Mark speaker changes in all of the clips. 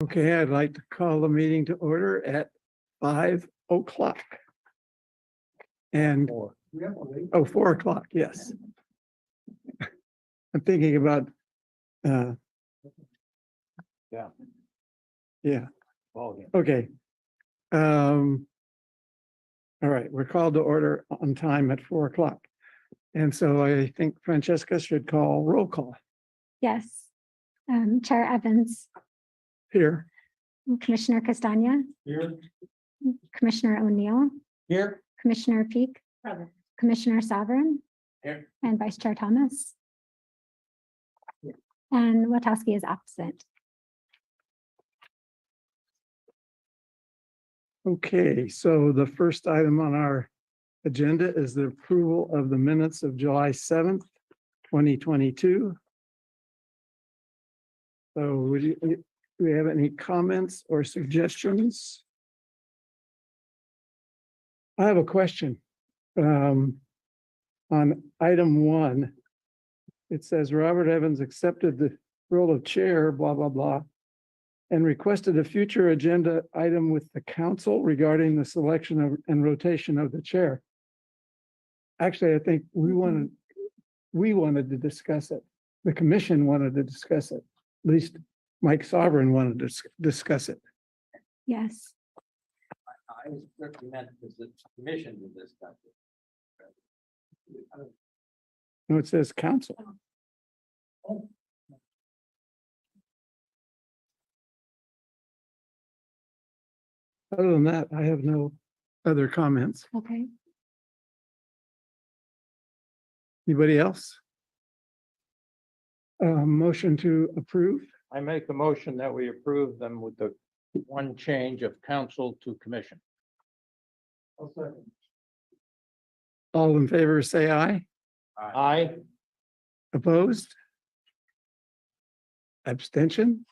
Speaker 1: Okay, I'd like to call the meeting to order at 5:00. And, 4 o'clock, yes. I'm thinking about,
Speaker 2: Yeah.
Speaker 1: yeah,
Speaker 2: Well,
Speaker 1: okay. All right, we're called to order on time at 4 o'clock. And so I think Francesca should call roll call
Speaker 3: Yes. Chair Evans,
Speaker 1: here.
Speaker 3: Commissioner Castagna,
Speaker 2: Here.
Speaker 3: Commissioner O'Neill,
Speaker 2: Here.
Speaker 3: Commissioner Peak, Commissioner Sovereign,
Speaker 2: Here.
Speaker 3: and Vice Chair Thomas. And Watowski is absent.
Speaker 1: Okay, so the first item on our agenda is the approval of the minutes of July 7th, 2022. So do we have any comments or suggestions? I have a question. On item 1, it says Robert Evans accepted the role of chair, blah, blah, blah, and requested a future agenda item with the council regarding the selection of and rotation of the chair. Actually, I think we wanted to discuss it. The commission wanted to discuss it. At least Mike Sovereign wanted to discuss it.
Speaker 3: Yes.
Speaker 2: I recommend the commission to discuss it.
Speaker 1: No, it says council. Other than that, I have no other comments.
Speaker 3: Okay.
Speaker 1: Anybody else? Motion to approve.
Speaker 2: I make the motion that we approve them with the one change of council to commission.
Speaker 1: All in favor, say aye.
Speaker 2: Aye.
Speaker 1: Opposed? Abstention?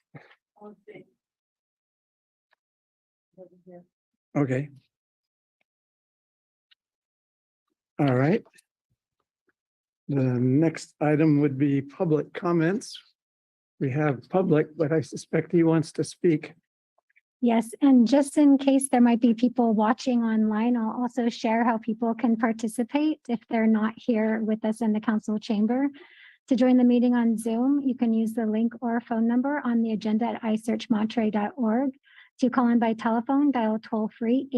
Speaker 1: Okay. All right. The next item would be public comments. We have public, but I suspect he wants to speak.
Speaker 3: Yes, and just in case there might be people watching online, I'll also share how people can participate if they're not here with us in the council chamber. To join the meeting on Zoom, you can use the link or phone number on the agenda at isearchmonterey.org. To call in by telephone, dial toll-free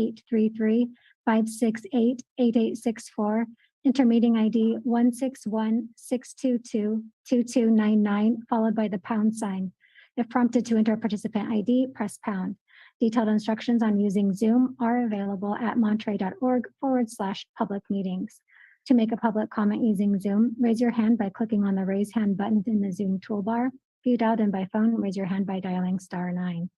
Speaker 3: 833-568-8864, enter meeting ID 161-622-2299, followed by the pound sign. If prompted to enter participant ID, press pound. Detailed instructions on using Zoom are available at monterey.org/public meetings. To make a public comment using Zoom, raise your hand by clicking on the raise hand button in the Zoom toolbar. If you dialed in by phone, raise your hand by dialing *9.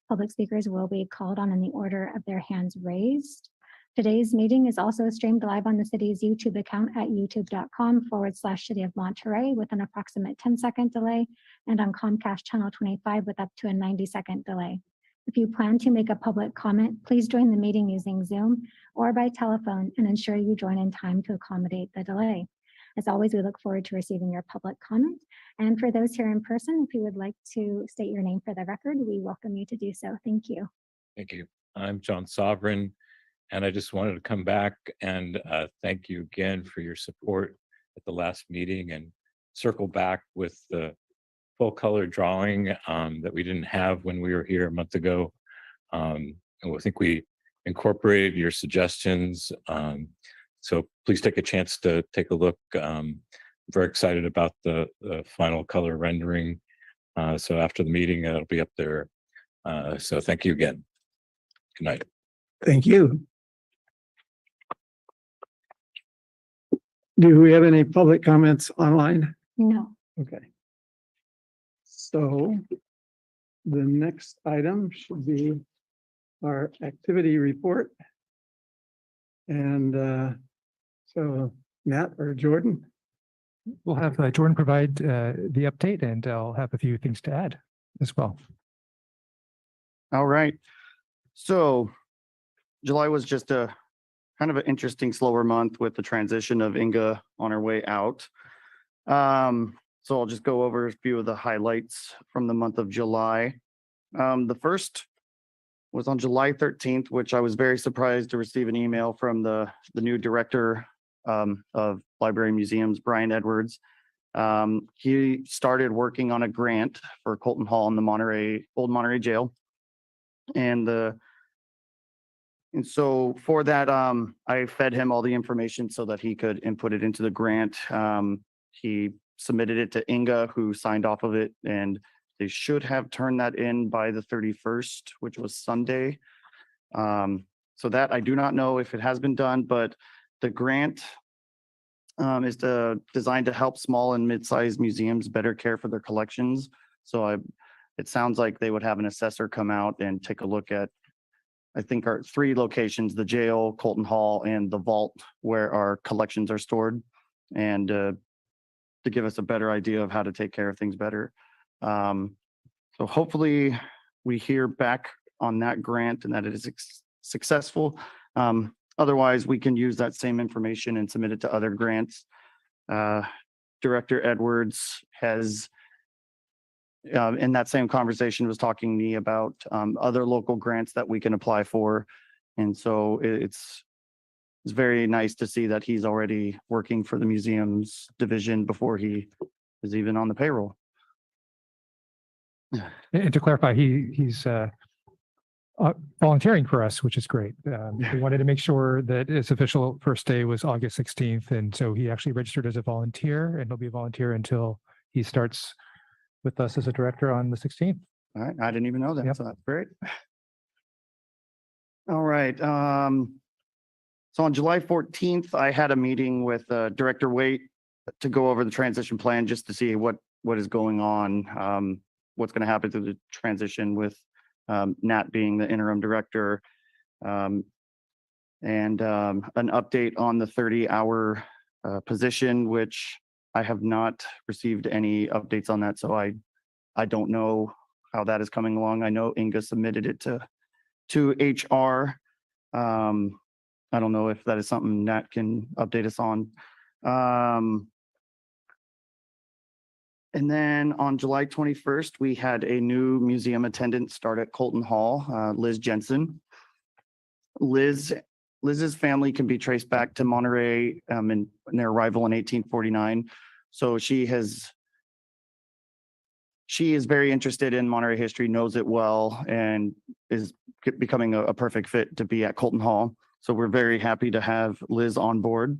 Speaker 3: Public speakers will be called on in the order of their hands raised. Today's meeting is also streamed live on the city's YouTube account at youtube.com/City of Monterey with an approximate 10-second delay, and on Comcast channel 25 with up to a 90-second delay. If you plan to make a public comment, please join the meeting using Zoom or by telephone and ensure you join in time to accommodate the delay. As always, we look forward to receiving your public comment. And for those here in person, if you would like to state your name for the record, we welcome you to do so. Thank you.
Speaker 4: Thank you. I'm John Sovereign, and I just wanted to come back and thank you again for your support at the last meeting and circle back with the full color drawing that we didn't have when we were here a month ago. And I think we incorporated your suggestions. So please take a chance to take a look. I'm very excited about the final color rendering. So after the meeting, it'll be up there. So thank you again. Good night.
Speaker 1: Thank you. Do we have any public comments online?
Speaker 3: No.
Speaker 1: Okay. So the next item should be our activity report. And so Matt or Jordan?
Speaker 5: We'll have Jordan provide the update, and I'll have a few things to add as well.
Speaker 6: All right. So July was just a kind of an interesting, slower month with the transition of Inga on her way out. So I'll just go over a few of the highlights from the month of July. The first was on July 13th, which I was very surprised to receive an email from the new director of Library Museums, Brian Edwards. He started working on a grant for Colton Hall in the old Monterey jail. And so for that, I fed him all the information so that he could input it into the grant. He submitted it to Inga, who signed off of it, and they should have turned that in by the 31st, which was Sunday. So that I do not know if it has been done, but the grant is designed to help small and mid-sized museums better care for their collections. So it sounds like they would have an assessor come out and take a look at, I think, our 3 locations: the jail, Colton Hall, and the vault where our collections are stored, and to give us a better idea of how to take care of things better. So hopefully we hear back on that grant and that it is successful. Otherwise, we can use that same information and submit it to other grants. Director Edwards has, in that same conversation, was talking to me about other local grants that we can apply for. And so it's very nice to see that he's already working for the museums division before he is even on the payroll.
Speaker 5: And to clarify, he's volunteering for us, which is great. We wanted to make sure that his official first day was August 16th. And so he actually registered as a volunteer, and he'll be a volunteer until he starts with us as a director on the 16th.
Speaker 6: All right, I didn't even know that,
Speaker 5: Yep.
Speaker 6: so that's great. All right, so on July 14th, I had a meeting with Director Waite to go over the transition plan, just to see what is going on, what's going to happen to the transition with Nat being the interim director, and an update on the 30-hour position, which I have not received any updates on that, so I don't know how that is coming along. I know Inga submitted it to HR. I don't know if that is something Nat can update us on. And then on July 21st, we had a new museum attendant start at Colton Hall, Liz Jensen. Liz's family can be traced back to Monterey and their arrival in 1849. So she is very interested in Monterey history, knows it well, and is becoming a perfect fit to be at Colton Hall. So we're very happy to have Liz on board.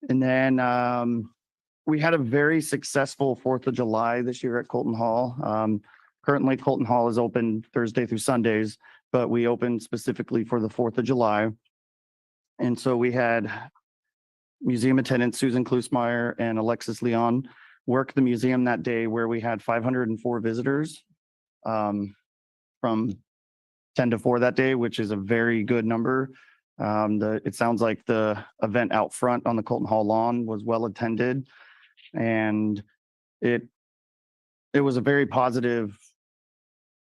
Speaker 6: And then we had a very successful 4th of July this year at Colton Hall. Currently, Colton Hall is open Thursday through Sundays, but we opened specifically for the 4th of July. And so we had museum attendants Susan Klusmeyer and Alexis Leon work the museum that day, where we had 504 visitors from 10 to 4 that day, which is a very good number. It sounds like the event out front on the Colton Hall lawn was well attended, and it was a very positive,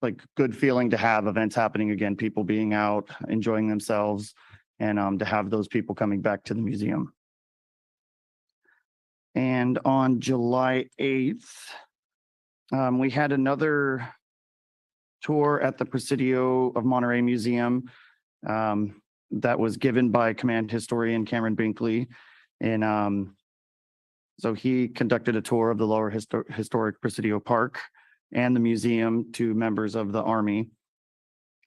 Speaker 6: like, good feeling to have events happening again, people being out, enjoying themselves, and to have those people coming back to the museum. And on July 8th, we had another tour at the Presidio of Monterey Museum that was given by command historian Cameron Binkley. And so he conducted a tour of the lower historic Presidio Park and the museum to members of the Army.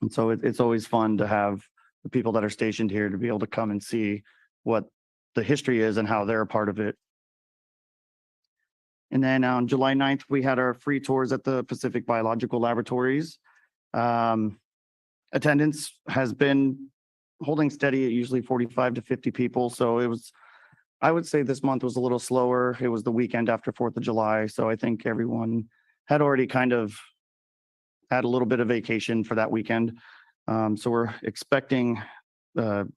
Speaker 6: And so it's always fun to have the people that are stationed here to be able to come and see what the history is and how they're a part of it. And then on July 9th, we had our free tours at the Pacific Biological Laboratories. Attendance has been holding steady at usually 45 to 50 people. So I would say this month was a little slower. It was the weekend after 4th of July. So I think everyone had already kind of had a little bit of vacation for that weekend. So we're expecting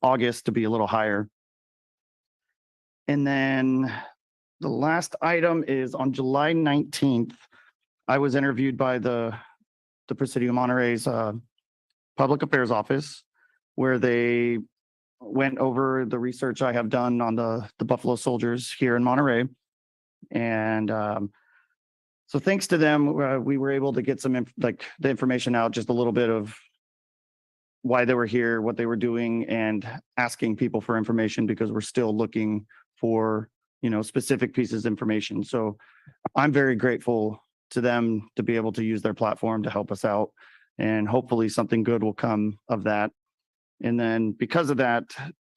Speaker 6: August to be a little higher. And then the last item is on July 19th, I was interviewed by the Presidio Monterey's Public Affairs Office, where they went over the research I have done on the Buffalo Soldiers here in Monterey. And so thanks to them, we were able to get some like the information out, just a little bit of why they were here, what they were doing, and asking people for information because we're still looking for, specific pieces of information. So I'm very grateful to them to be able to use their platform to help us out. And hopefully something good will come of that. And then because of that,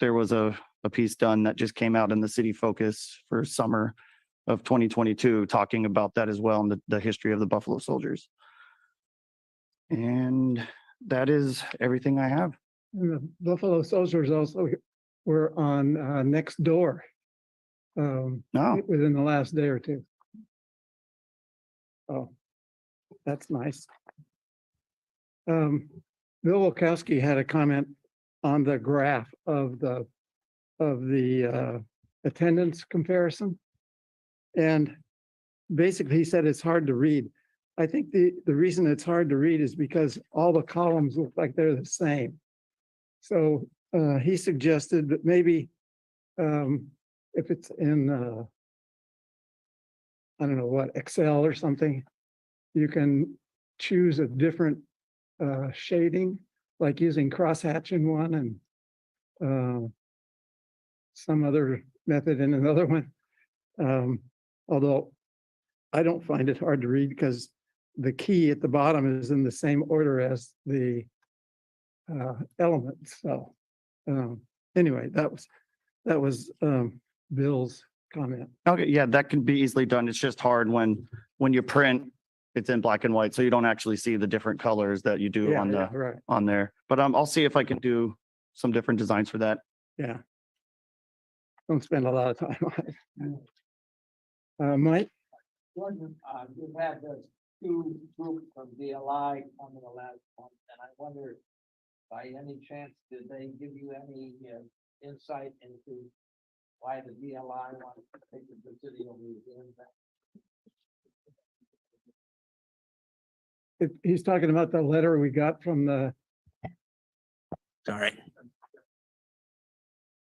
Speaker 6: there was a piece done that just came out in the City Focus for summer of 2022, talking about that as well, and the history of the Buffalo Soldiers. And that is everything I have.
Speaker 1: And the Buffalo Soldiers also were on Next Door
Speaker 6: No,
Speaker 1: within the last day or two. Oh, that's nice. Bill Wilkowski had a comment on the graph of the attendance comparison. And basically he said it's hard to read. I think the reason it's hard to read is because all the columns look like they're the same. So he suggested that maybe if it's in I don't know what, Excel or something, you can choose a different shading, like using crosshatch in one and some other method in another one. Although I don't find it hard to read because the key at the bottom is in the same order as the elements. So anyway, that was Bill's comment.
Speaker 6: okay, yeah, that can be easily done. It's just hard when you print, it's in black and white, so you don't actually see the different colors that you do on the
Speaker 1: right.
Speaker 6: on there. But I'll see if I can do some different designs for that.
Speaker 1: Yeah. Don't spend a lot of time on it. Mike?
Speaker 2: Jordan, you've had those two groups from DLI come in the last month, and I wonder, by any chance, did they give you any insight into why the DLI wants to take the Presidio Museum back?
Speaker 1: He's talking about the letter we got from the,
Speaker 2: Sorry.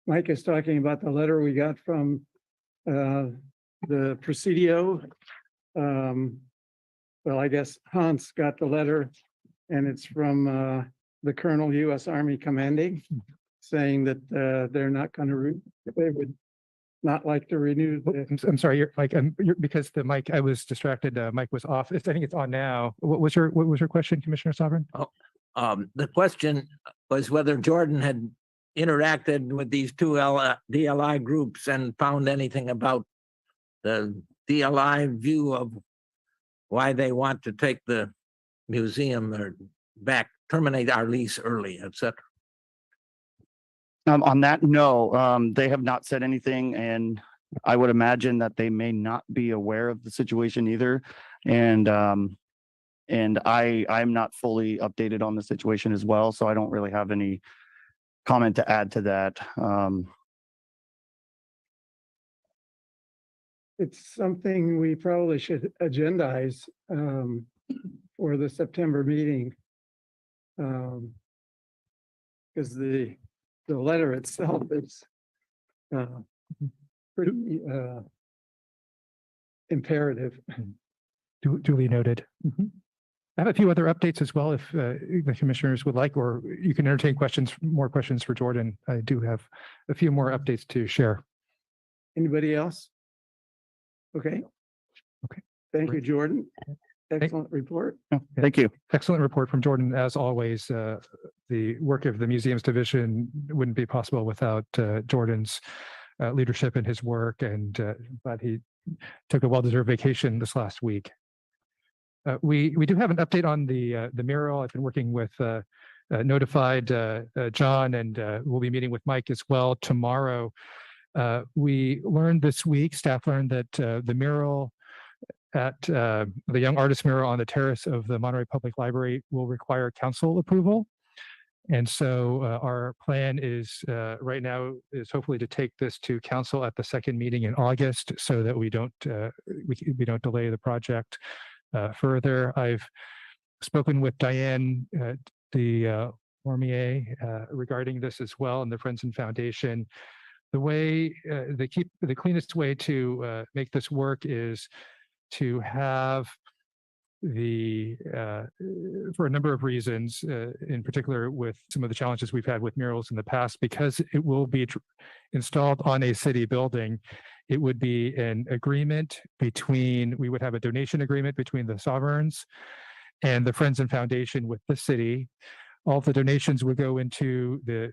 Speaker 1: Mike is talking about the letter we got from the Presidio. Well, I guess Hans got the letter and it's from the Colonel, U.S. Army Commanding, saying that they're not going to, they would not like to renew.
Speaker 5: I'm sorry, you're like, because the mic, I was distracted, mic was off. I think it's on now. What was your question, Commissioner Sovereign?
Speaker 7: The question was whether Jordan had interacted with these two DLI groups and found anything about the DLI view of why they want to take the museum or back, terminate our lease early, etc.
Speaker 6: On that, no, they have not said anything, and I would imagine that they may not be aware of the situation either. And I'm not fully updated on the situation as well, so I don't really have any comment to add to that.
Speaker 1: It's something we probably should agendize for the September meeting. Because the letter itself is pretty imperative.
Speaker 5: Duly noted. I have a few other updates as well, if the commissioners would like, or you can entertain more questions for Jordan. I do have a few more updates to share.
Speaker 1: Anybody else? Okay.
Speaker 5: Okay.
Speaker 1: Thank you, Jordan. Excellent report.
Speaker 6: Thank you.
Speaker 5: Excellent report from Jordan. As always, the work of the Museums Division wouldn't be possible without Jordan's leadership in his work, and glad he took a well-deserved vacation this last week. We do have an update on the mural. I've been working with Notified John, and we'll be meeting with Mike as well tomorrow. We learned this week, staff learned that the mural at the Young Artist mural on the terrace of the Monterey Public Library will require council approval. And so our plan is right now is hopefully to take this to council at the second meeting in August, so that we don't delay the project further. I've spoken with Diane Lormier regarding this as well, and the Friends and Foundation. the way, the cleanest way to make this work is to have for a number of reasons, in particular with some of the challenges we've had with murals in the past, because it will be installed on a city building. It would be an agreement we would have a donation agreement between the sovereigns and the Friends and Foundation with the city. All of the donations would go into the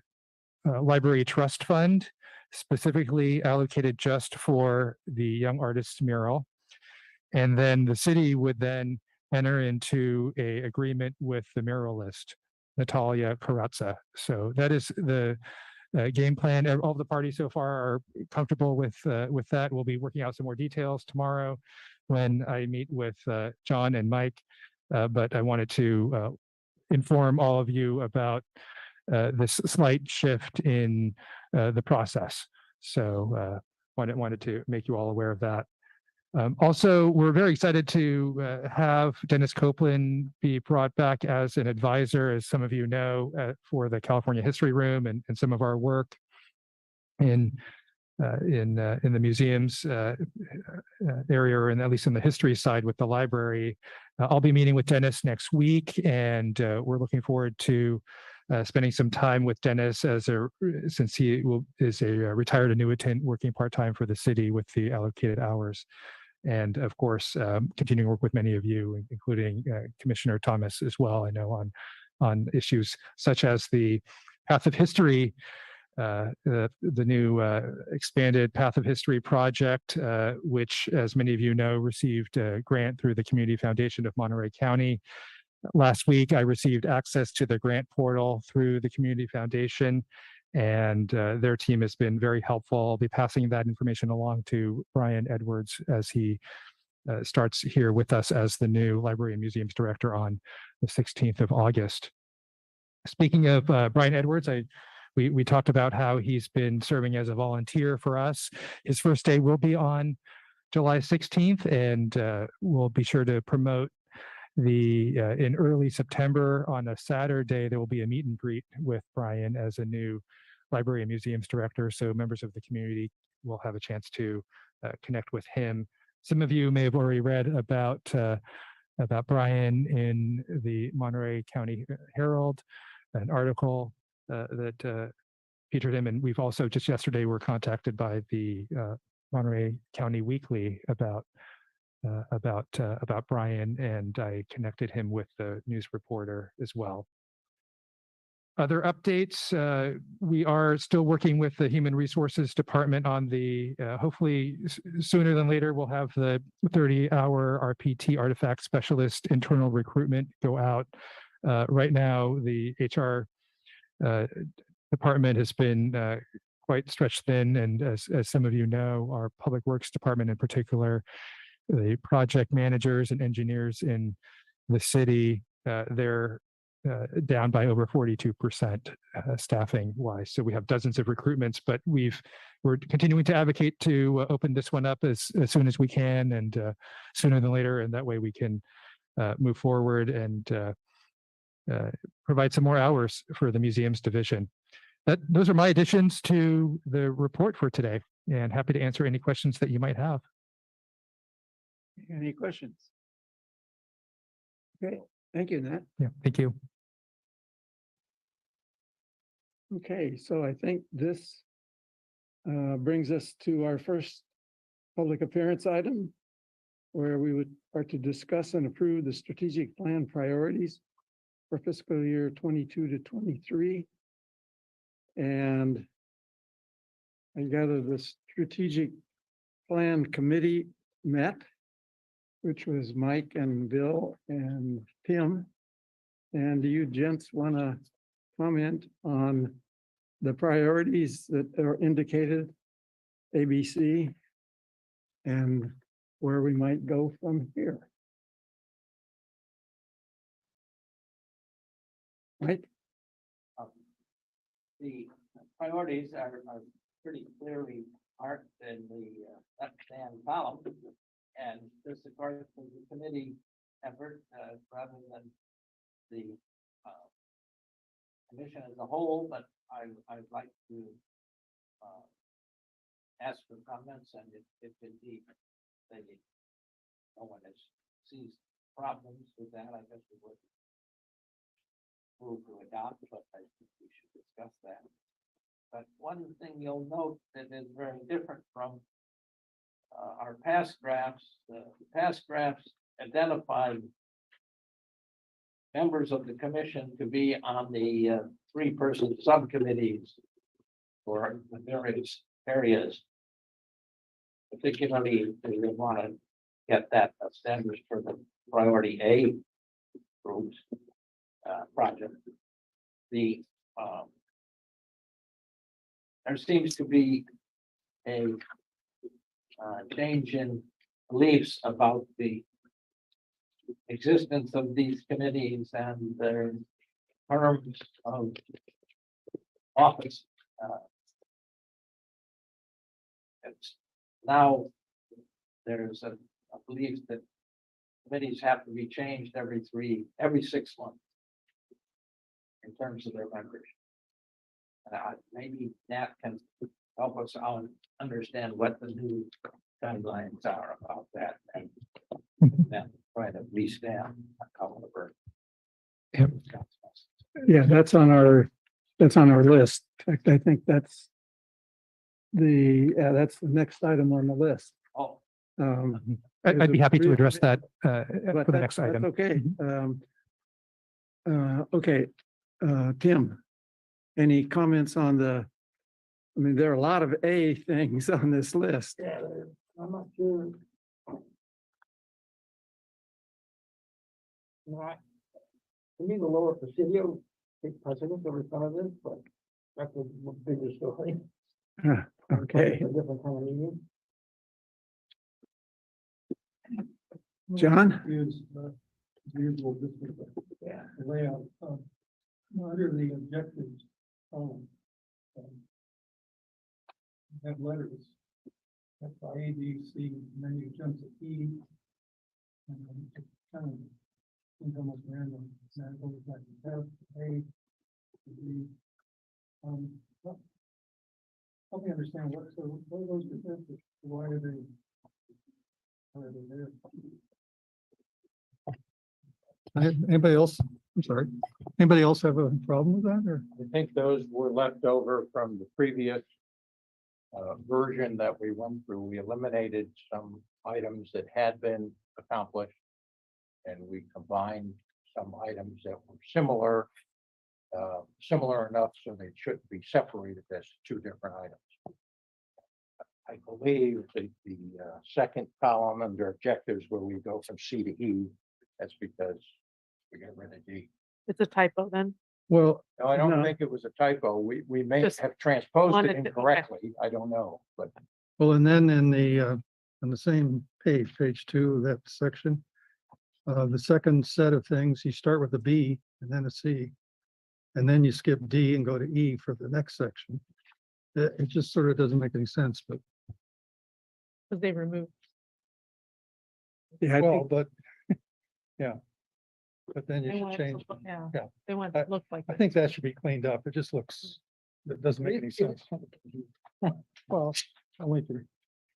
Speaker 5: Library Trust Fund, specifically allocated just for the Young Artists mural. And then the city would then enter into a agreement with the muralist, Natalia Karatza. So that is the game plan. All the parties so far are comfortable with that. We'll be working out some more details tomorrow when I meet with John and Mike. But I wanted to inform all of you about this slight shift in the process. So wanted to make you all aware of that. Also, we're very excited to have Dennis Copeland be brought back as an advisor, as some of you know, for the California History Room and some of our work in the museums area, or at least in the history side with the library. I'll be meeting with Dennis next week, and we're looking forward to spending some time with Dennis since he is a retired annuitant working part-time for the city with the allocated hours. And of course, continuing to work with many of you, including Commissioner Thomas as well, I know on issues such as the Path of History, the new expanded Path of History project, which, as many of you know, received a grant through the Community Foundation of Monterey County. Last week, I received access to the grant portal through the Community Foundation, and their team has been very helpful. I'll be passing that information along to Brian Edwards as he starts here with us as the new Library and Museums Director on the 16th of August. Speaking of Brian Edwards, we talked about how he's been serving as a volunteer for us. His first day will be on July 16th, and we'll be sure to promote in early September on a Saturday. There will be a meet and greet with Brian as a new Library and Museums Director, so members of the community will have a chance to connect with him. Some of you may have already read about Brian in the Monterey County Herald, an article that featured him, and we've also just yesterday were contacted by the Monterey County Weekly about Brian, and I connected him with the news reporter as well. Other updates, we are still working with the Human Resources Department on hopefully sooner than later, we'll have the 30-hour RPT artifact specialist internal recruitment go out. Right now, the HR department has been quite stretched thin, and as some of you know, our Public Works Department in particular, the project managers and engineers in the city, they're down by over 42% staffing wise. So we have dozens of recruitments, but we're continuing to advocate to open this one up as soon as we can, and sooner than later, and that way we can move forward and provide some more hours for the museums division. Those are my additions to the report for today, and happy to answer any questions that you might have.
Speaker 1: Any questions? Okay, thank you, Nat.
Speaker 5: Yeah, thank you.
Speaker 1: Okay, so I think this brings us to our first public appearance item, where we are to discuss and approve the strategic plan priorities for fiscal year 22 to 23. And I gather the strategic plan committee met, which was Mike and Bill and Tim. And do you gents want to comment on the priorities that are indicated, ABC, and where we might go from here? Right?
Speaker 2: The priorities are pretty clearly marked in the left-hand column. And this, of course, is a committee effort rather than the commission as a whole, but I'd like to ask for comments, and if indeed they, no one has sees problems with that, I guess we would move to adopt, but I think we should discuss that. But one thing you'll note that is very different from our past drafts. The past drafts identified members of the commission to be on the three-person subcommittees for the various areas. Particularly, we want to get that established for the priority A groups project. The there seems to be a change in beliefs about the existence of these committees and their terms of office. It's now there's a belief that committees have to be changed every 6 months in terms of their membership. Maybe Nat can help us out understand what the new guidelines are about that and then try to restamp however.
Speaker 5: Yep.
Speaker 1: Yeah, that's on our list. In fact, I think that's the next item on the list.
Speaker 2: Oh,
Speaker 5: I'd be happy to address that
Speaker 1: But
Speaker 5: for the next item.
Speaker 1: that's okay. Okay, Tim, any comments on I mean, there are a lot of A things on this list.
Speaker 2: yeah, I'm not sure. Not, to me, the lower Presidio take precedence over some of this, but that's a bigger story.
Speaker 1: Okay,
Speaker 2: A different kind of meeting.
Speaker 1: John?
Speaker 8: Is usual district
Speaker 2: Yeah.
Speaker 8: layout, under the objectives, have letters. That's by A, B, C, and then you jump to E. And then it kind of seems almost random, and then it goes back to F, A, to B. Help me understand what are those differences? Why are they there? Anybody else? I'm sorry. Anybody else have a problem with that or?
Speaker 9: I think those were left over from the previous version that we went through. We eliminated some items that had been accomplished. And we combined some items that were similar enough so they shouldn't be separated as two different items. I believe that the second column under objectives where we go from C to E, that's because we got rid of D.
Speaker 10: It's a typo then.
Speaker 8: Well,
Speaker 9: No, I don't
Speaker 1: No.
Speaker 9: think it was a typo. We may
Speaker 10: Just
Speaker 9: have transposed it
Speaker 10: wanted to- okay.
Speaker 9: incorrectly. I don't know, but
Speaker 8: and then in on the same page, page 2 of that section, the second set of things, you start with a B and then a C. And then you skip D and go to E for the next section. It just sort of doesn't make any sense, but.
Speaker 10: Because they removed.
Speaker 1: Yeah, I think,
Speaker 8: But, yeah. But then you
Speaker 10: They
Speaker 8: should
Speaker 10: want it
Speaker 8: change.
Speaker 10: to look- Yeah,
Speaker 8: Yeah.
Speaker 10: they want it to look like.
Speaker 8: I think that should be cleaned up. It just looks, it doesn't make any sense. Well, I want you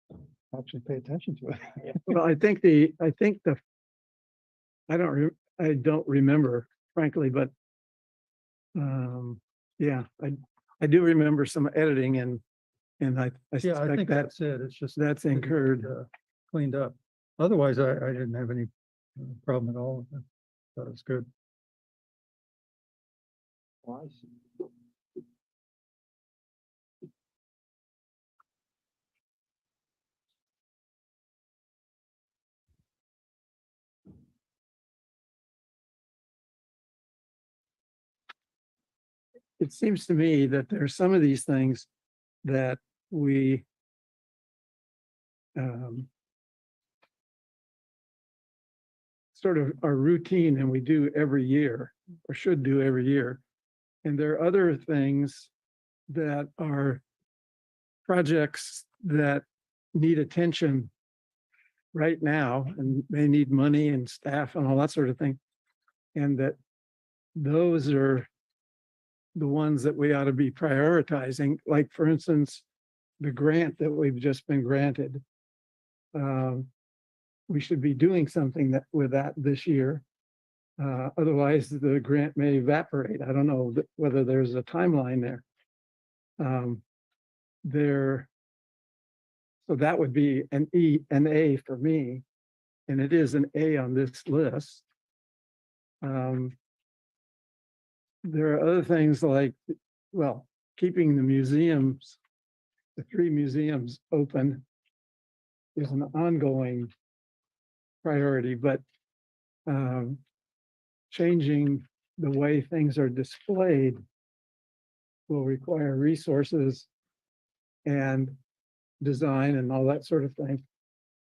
Speaker 8: to actually pay attention to it.
Speaker 1: well, I think I don't remember frankly, but yeah, I do remember some editing and I
Speaker 8: Yeah, I
Speaker 1: suspect
Speaker 8: think
Speaker 1: that
Speaker 8: that's it. It's just.
Speaker 1: that's incurred.
Speaker 8: Cleaned up. Otherwise, I didn't have any problem at all with it. That was good.
Speaker 1: It seems to me that there's some of these things that we sort of are routine and we do every year or should do every year. And there are other things that are projects that need attention right now and they need money and staff and all that sort of thing. And that those are the ones that we ought to be prioritizing. Like, for instance, the grant that we've just been granted. We should be doing something with that this year. Otherwise, the grant may evaporate. I don't know whether there's a timeline there. So that would be an A for me, and it is an A on this list. There are other things like, well, keeping the museums, the 3 museums open is an ongoing priority, but changing the way things are displayed will require resources and design and all that sort of thing.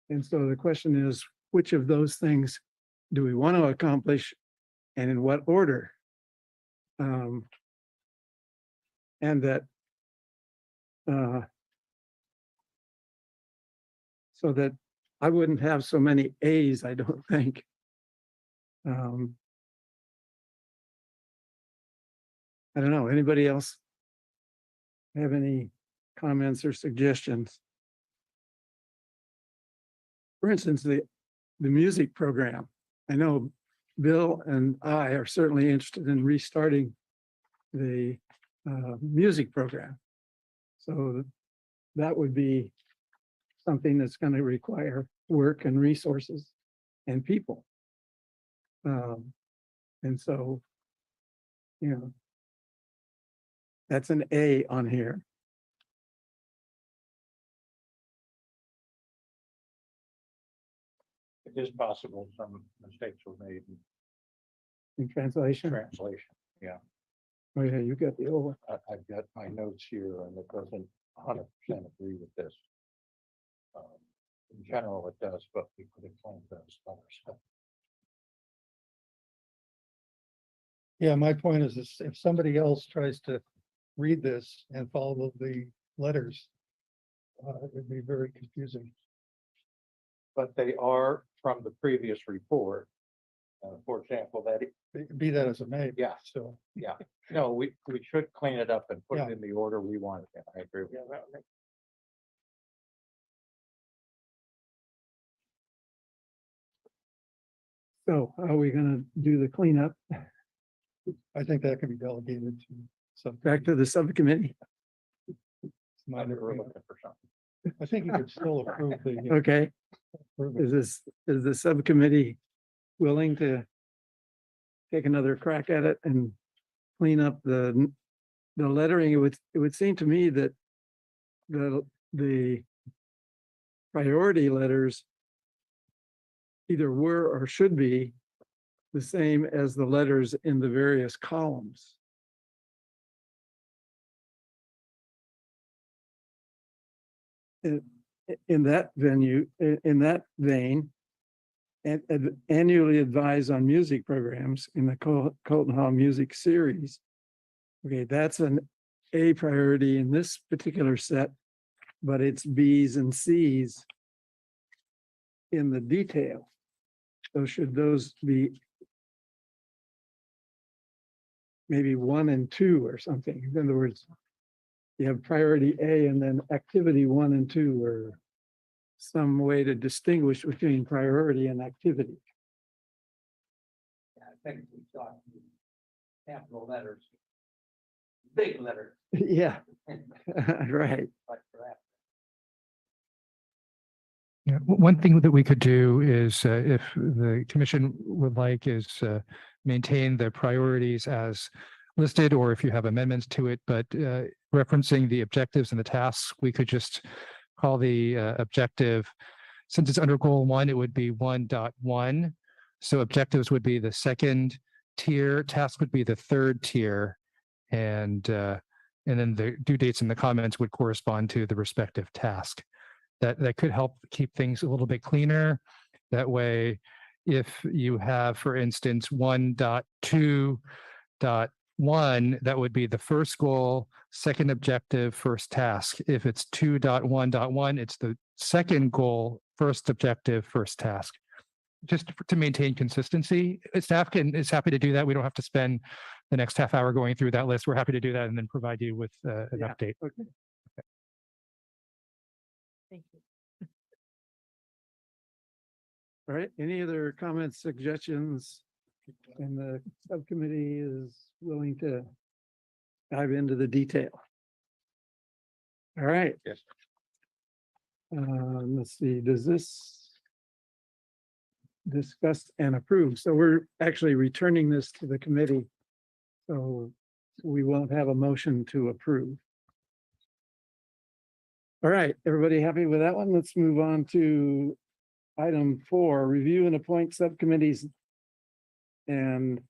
Speaker 1: And so the question is, which of those things do we want to accomplish and in what order? And that so that I wouldn't have so many A's, I don't think. I don't know, anybody else have any comments or suggestions? For instance, the music program. I know Bill and I are certainly interested in restarting the music program. So that would be something that's going to require work and resources and people. And so, you know, that's an A on here.
Speaker 9: It is possible some mistakes were made in
Speaker 1: In translation.
Speaker 9: translation. Yeah,
Speaker 1: Oh yeah, you got the old one.
Speaker 9: I've got my notes here and it doesn't 100% agree with this. In general, it does, but we could have planned those other stuff.
Speaker 8: Yeah, my point is if somebody else tries to read this and follow the letters, it'd be very confusing.
Speaker 9: But they are from the previous report. For example, that,
Speaker 8: Be that as it may.
Speaker 9: Yeah.
Speaker 8: So.
Speaker 9: yeah, no, we should clean it up and put
Speaker 8: Yeah.
Speaker 9: it in the order we want it in. I agree with you.
Speaker 1: So are we gonna do the cleanup?
Speaker 8: I think that can be delegated to some.
Speaker 1: Back to the subcommittee?
Speaker 8: My
Speaker 9: We're looking for something.
Speaker 8: I think you could still approve the.
Speaker 1: Okay,
Speaker 8: approve it.
Speaker 1: is the subcommittee willing to take another crack at it and clean up the lettering? It would seem to me that the priority letters either were or should be the same as the letters in the various columns. In that in that vein, and annually advise on music programs in the Colton Hall Music Series. Okay, that's an A priority in this particular set, but it's B's and C's in the detail. So should those be maybe 1 and 2 or something? In other words, you have priority A and then activity 1 and 2, or some way to distinguish between priority and activity.
Speaker 2: Yeah, I think we saw capital letters. Big letters,
Speaker 1: Yeah, right.
Speaker 2: like for that.
Speaker 5: Yeah, one thing that we could do is, if the commission would like, is maintain the priorities as listed, or if you have amendments to it, but referencing the objectives and the tasks, we could just call the objective, since it's under goal 1, it would be 1.1. So objectives would be the second tier, task would be the third tier, and then the due dates in the comments would correspond to the respective task. That could help keep things a little bit cleaner. That way, if you have, for instance, 1.2.1, that would be the first goal, second objective, first task. If it's 2.1.1, it's the second goal, first objective, first task. Just to maintain consistency. Staff is happy to do that. We don't have to spend the next half hour going through that list. We're happy to do that and then provide you with an
Speaker 1: Yeah.
Speaker 5: update.
Speaker 1: Okay.
Speaker 10: Thank you.
Speaker 1: All right, any other comments, suggestions? And the subcommittee is willing to dive into the detail. All right.
Speaker 9: Yes.
Speaker 1: Let's see, does this discuss and approve? So we're actually returning this to the committee. So we won't have a motion to approve. All right, everybody happy with that one? Let's move on to item 4, review and appoint subcommittees. And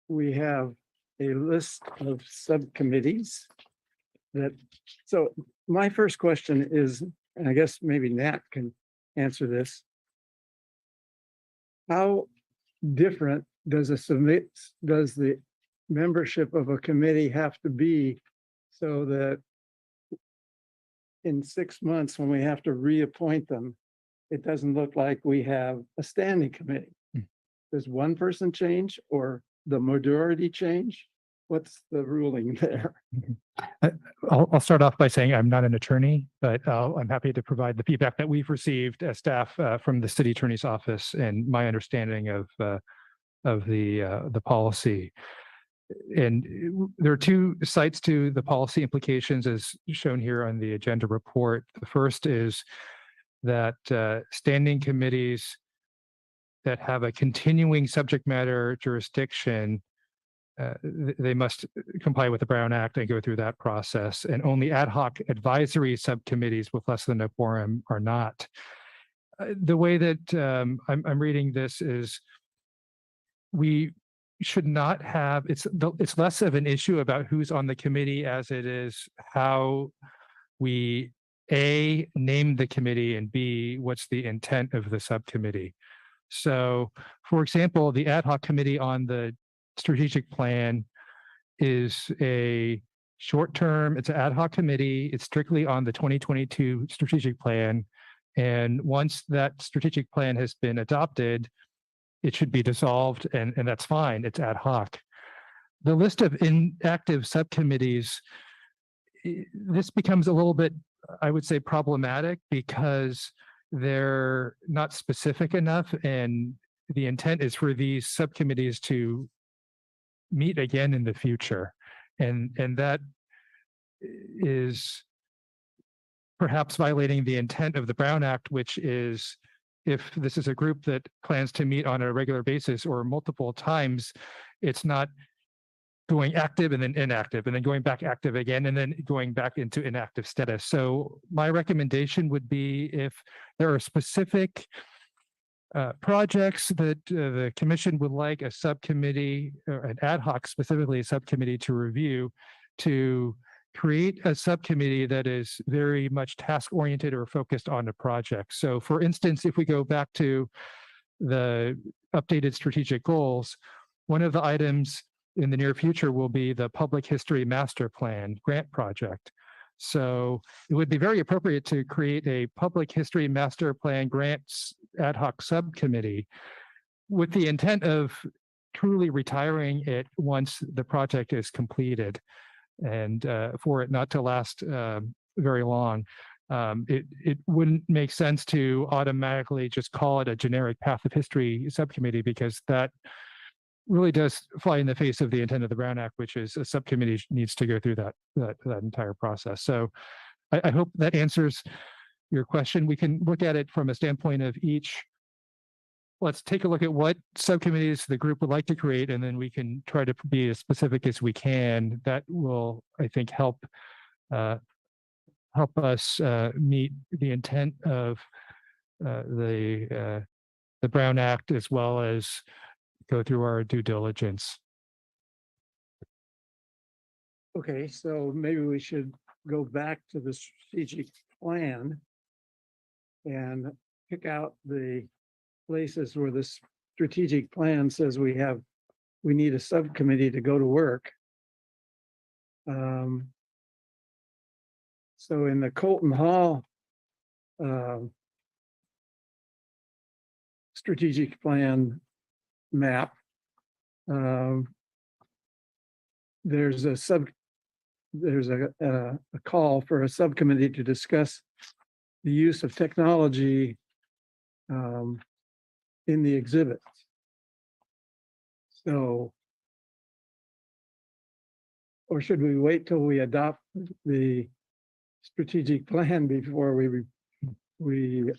Speaker 1: we have a list of subcommittees that, so my first question is, and I guess maybe Nat can answer this. How different does the membership of a committee have to be so that in 6 months, when we have to reappoint them, it doesn't look like we have a standing committee? Does one person change or the majority change? What's the ruling there?
Speaker 5: I'll start off by saying I'm not an attorney, but I'm happy to provide the feedback that we've received as staff from the city attorney's office and my understanding of the policy. And there are 2 sides to the policy implications as shown here on the agenda report. The first is that standing committees that have a continuing subject matter jurisdiction, they must comply with the Brown Act and go through that process. And only ad hoc advisory subcommittees with less than a quorum are not. The way that I'm reading this is we should not have, it's less of an issue about who's on the committee as it is how we A, name the committee, and B, what's the intent of the subcommittee. So, for example, the ad hoc committee on the strategic plan is a short-term, it's an ad hoc committee. It's strictly on the 2022 strategic plan. And once that strategic plan has been adopted, it should be dissolved, and that's fine. It's ad hoc. The list of inactive subcommittees, this becomes a little bit, I would say, problematic because they're not specific enough, and the intent is for these subcommittees to meet again in the future. And that is perhaps violating the intent of the Brown Act, which is if this is a group that plans to meet on a regular basis or multiple times, it's not going active and then inactive and then going back active again and then going back into inactive status. So my recommendation would be if there are specific projects that the commission would like a subcommittee or an ad hoc, specifically a subcommittee to review, to create a subcommittee that is very much task oriented or focused on a project. So for instance, if we go back to the updated strategic goals, one of the items in the near future will be the Public History Master Plan grant project. So it would be very appropriate to create a Public History Master Plan grants ad hoc subcommittee with the intent of truly retiring it once the project is completed, and for it not to last very long. It wouldn't make sense to automatically just call it a generic Path of History subcommittee, because that really does fly in the face of the intent of the Brown Act, which is a subcommittee needs to go through that entire process. So I hope that answers your question. We can look at it from a standpoint of each. Let's take a look at what subcommittees the group would like to create, and then we can try to be as specific as we can. That will, I think, help us meet the intent of the Brown Act, as well as go through our due diligence.
Speaker 1: Okay, so maybe we should go back to the strategic plan and pick out the places where the strategic plan says we need a subcommittee to go to work. So in the Colton Hall strategic plan map, there's a there's a call for a subcommittee to discuss the use of technology in the exhibits. So, or should we wait till we adopt the strategic plan before we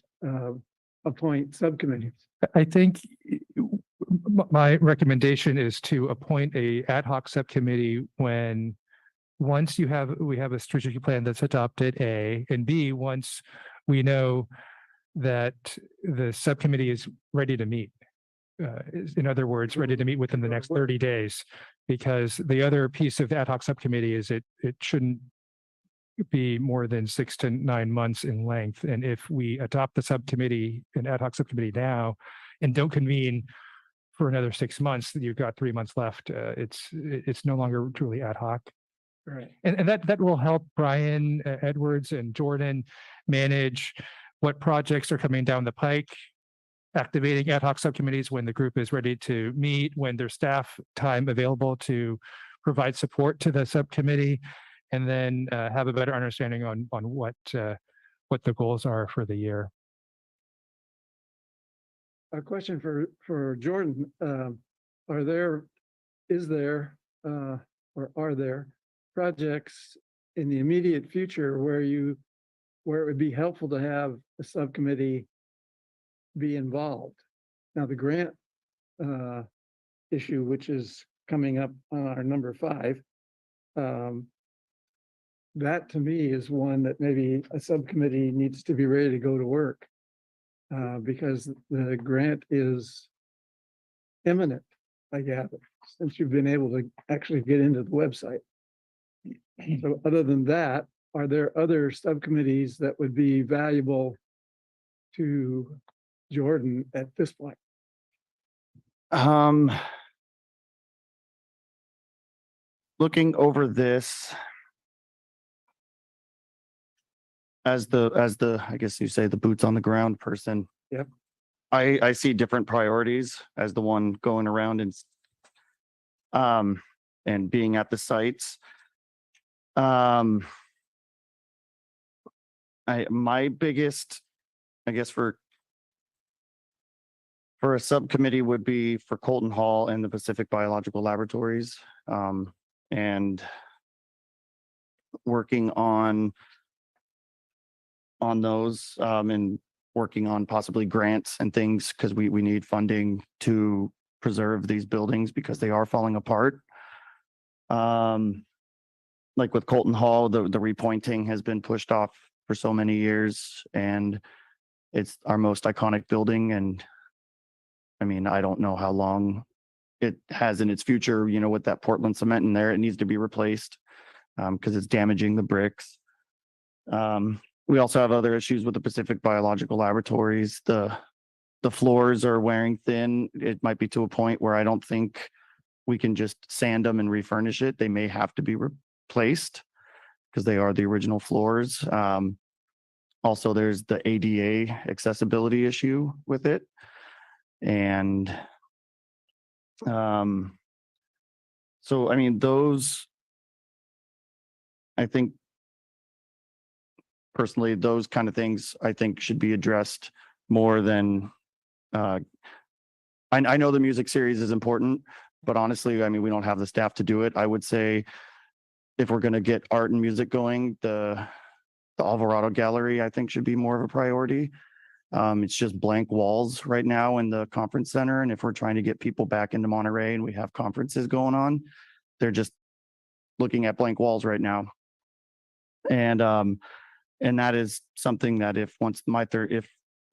Speaker 1: appoint subcommittees?
Speaker 5: I think my recommendation is to appoint a ad hoc subcommittee when, once we have a strategic plan that's adopted, A, and B, once we know that the subcommittee is ready to meet. In other words, ready to meet within the next 30 days, because the other piece of the ad hoc subcommittee is it shouldn't be more than 6 to 9 months in length. And if we adopt the subcommittee, an ad hoc subcommittee now, and don't convene for another 6 months, you've got 3 months left. It's no longer truly ad hoc.
Speaker 1: Right.
Speaker 5: And that will help Brian Edwards and Jordan manage what projects are coming down the pike, activating ad hoc subcommittees when the group is ready to meet, when there's staff time available to provide support to the subcommittee, and then have a better understanding on what the goals are for the year.
Speaker 1: A question for Jordan. Is there or are there projects in the immediate future where it would be helpful to have a subcommittee be involved? Now, the grant issue, which is coming up on our number 5, that to me is one that maybe a subcommittee needs to be ready to go to work, because the grant is imminent, I gather, since you've been able to actually get into the website. So other than that, are there other subcommittees that would be valuable to Jordan at this point?
Speaker 6: Looking over this as the, I guess you say, the boots on the ground person.
Speaker 1: Yep.
Speaker 6: I see different priorities as the one going around and being at the sites. My biggest, I guess, for a subcommittee would be for Colton Hall and the Pacific Biological Laboratories, and working on those, and working on possibly grants and things, because we need funding to preserve these buildings because they are falling apart. Like with Colton Hall, the repointing has been pushed off for so many years, and it's our most iconic building. And I mean, I don't know how long it has in its future, with that Portland cement in there. It needs to be replaced because it's damaging the bricks. We also have other issues with the Pacific Biological Laboratories. The floors are wearing thin. It might be to a point where I don't think we can just sand them and refurnish it. They may have to be replaced because they are the original floors. Also, there's the ADA accessibility issue with it. And so, I mean, those, I think, personally, those kind of things I think should be addressed more than, I know the music series is important, but honestly, I mean, we don't have the staff to do it. I would say if we're going to get art and music going, the Alvarado Gallery, I think, should be more of a priority. It's just blank walls right now in the conference center. And if we're trying to get people back into Monterey and we have conferences going on, they're just looking at blank walls right now. And that is something that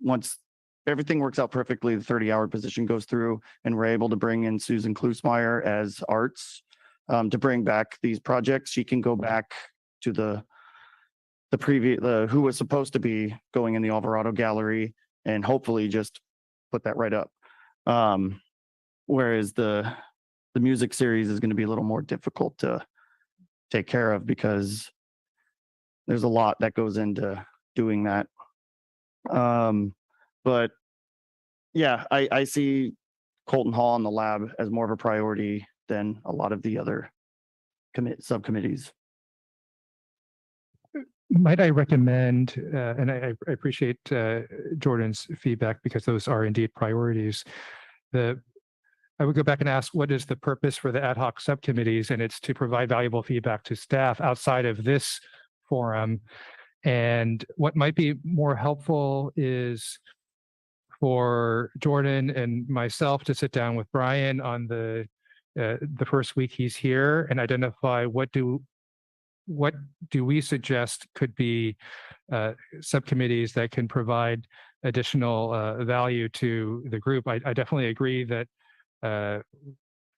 Speaker 6: once everything works out perfectly, the 30-hour position goes through and we're able to bring in Susan Klusmeyer as arts to bring back these projects, she can go back to the who was supposed to be going in the Alvarado Gallery and hopefully just put that right up. Whereas the music series is going to be a little more difficult to take care of because there's a lot that goes into doing that. But yeah, I see Colton Hall and the lab as more of a priority than a lot of the other subcommittees.
Speaker 5: Might I recommend, and I appreciate Jordan's feedback because those are indeed priorities. I would go back and ask, what is the purpose for the ad hoc subcommittees? And it's to provide valuable feedback to staff outside of this forum. And what might be more helpful is for Jordan and myself to sit down with Brian on the first week he's here and identify what do we suggest could be subcommittees that can provide additional value to the group. I definitely agree that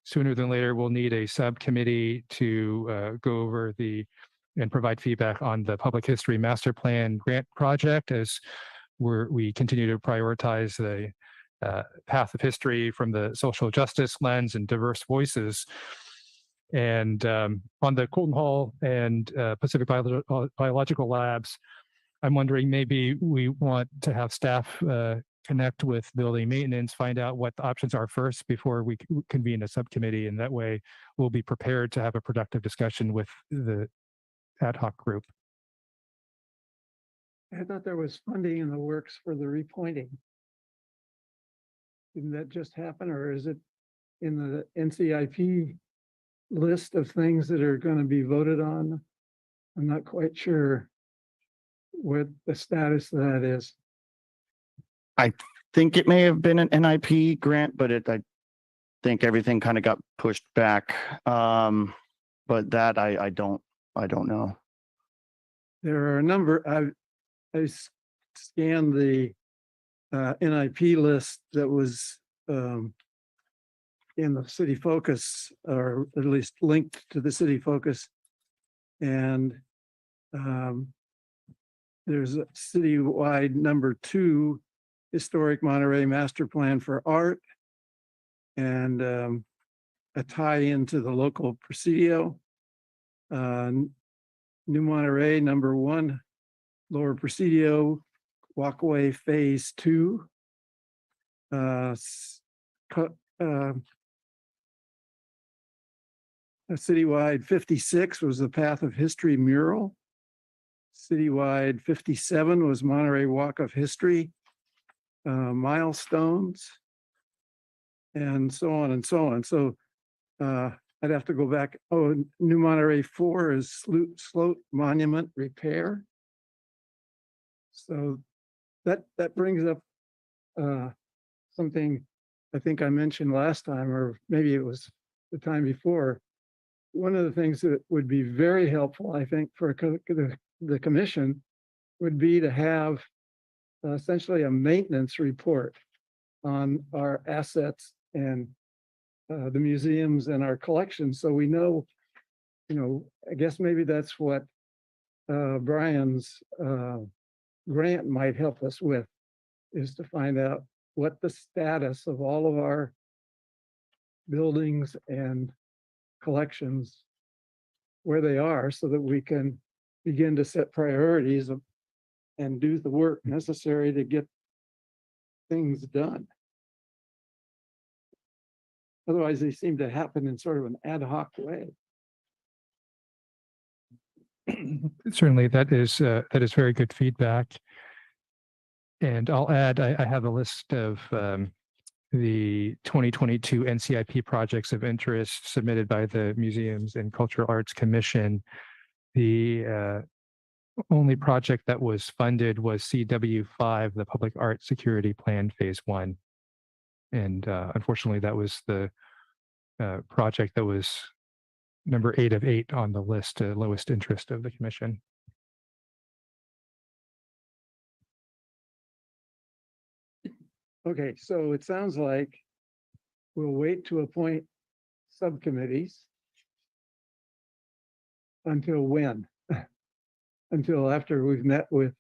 Speaker 5: sooner than later we'll need a subcommittee to go over and provide feedback on the public history master plan grant project as we continue to prioritize the path of history from the social justice lens and diverse voices. And on the Colton Hall and Pacific Biological Labs, I'm wondering maybe we want to have staff connect with building maintenance, find out what the options are first before we convene a subcommittee. And that way we'll be prepared to have a productive discussion with the ad hoc group.
Speaker 1: I thought there was funding in the works for the repointing. Didn't that just happen, or is it in the NCIP list of things that are going to be voted on? I'm not quite sure what the status of that is.
Speaker 6: I think it may have been an NIP grant, but I think everything kind of got pushed back. But that I don't know.
Speaker 1: There are a number. I scanned the NIP list that was in the City Focus, or at least linked to the City Focus, and there's a citywide number 2 historic Monterey master plan for art, and a tie into the local Presidio. New Monterey number 1, Lower Presidio walkway phase 2. A citywide 56 was the Path of History mural. Citywide 57 was Monterey Walk of History milestones, and so on and so on. So I'd have to go back. Oh, New Monterey 4 is Sloat Monument repair. So that brings up something I think I mentioned last time, or maybe it was the time before. One of the things that would be very helpful, I think, for the commission would be to have essentially a maintenance report on our assets and the museums and our collections. So we know, I guess maybe that's what Brian's grant might help us with, is to find out what the status of all of our buildings and collections, where they are, so that we can begin to set priorities and do the work necessary to get things done. Otherwise, they seem to happen in sort of an ad hoc way.
Speaker 5: Certainly, that is very good feedback. And I'll add, I have a list of the 2022 NCIP projects of interest submitted by the Museums and Cultural Arts Commission. The only project that was funded was CW5, the Public Art Security Plan Phase 1. And unfortunately, that was the project that was number 8 of 8 on the list, lowest interest of the commission.
Speaker 1: Okay, so it sounds like we'll wait to appoint subcommittees until when? Until after we've met with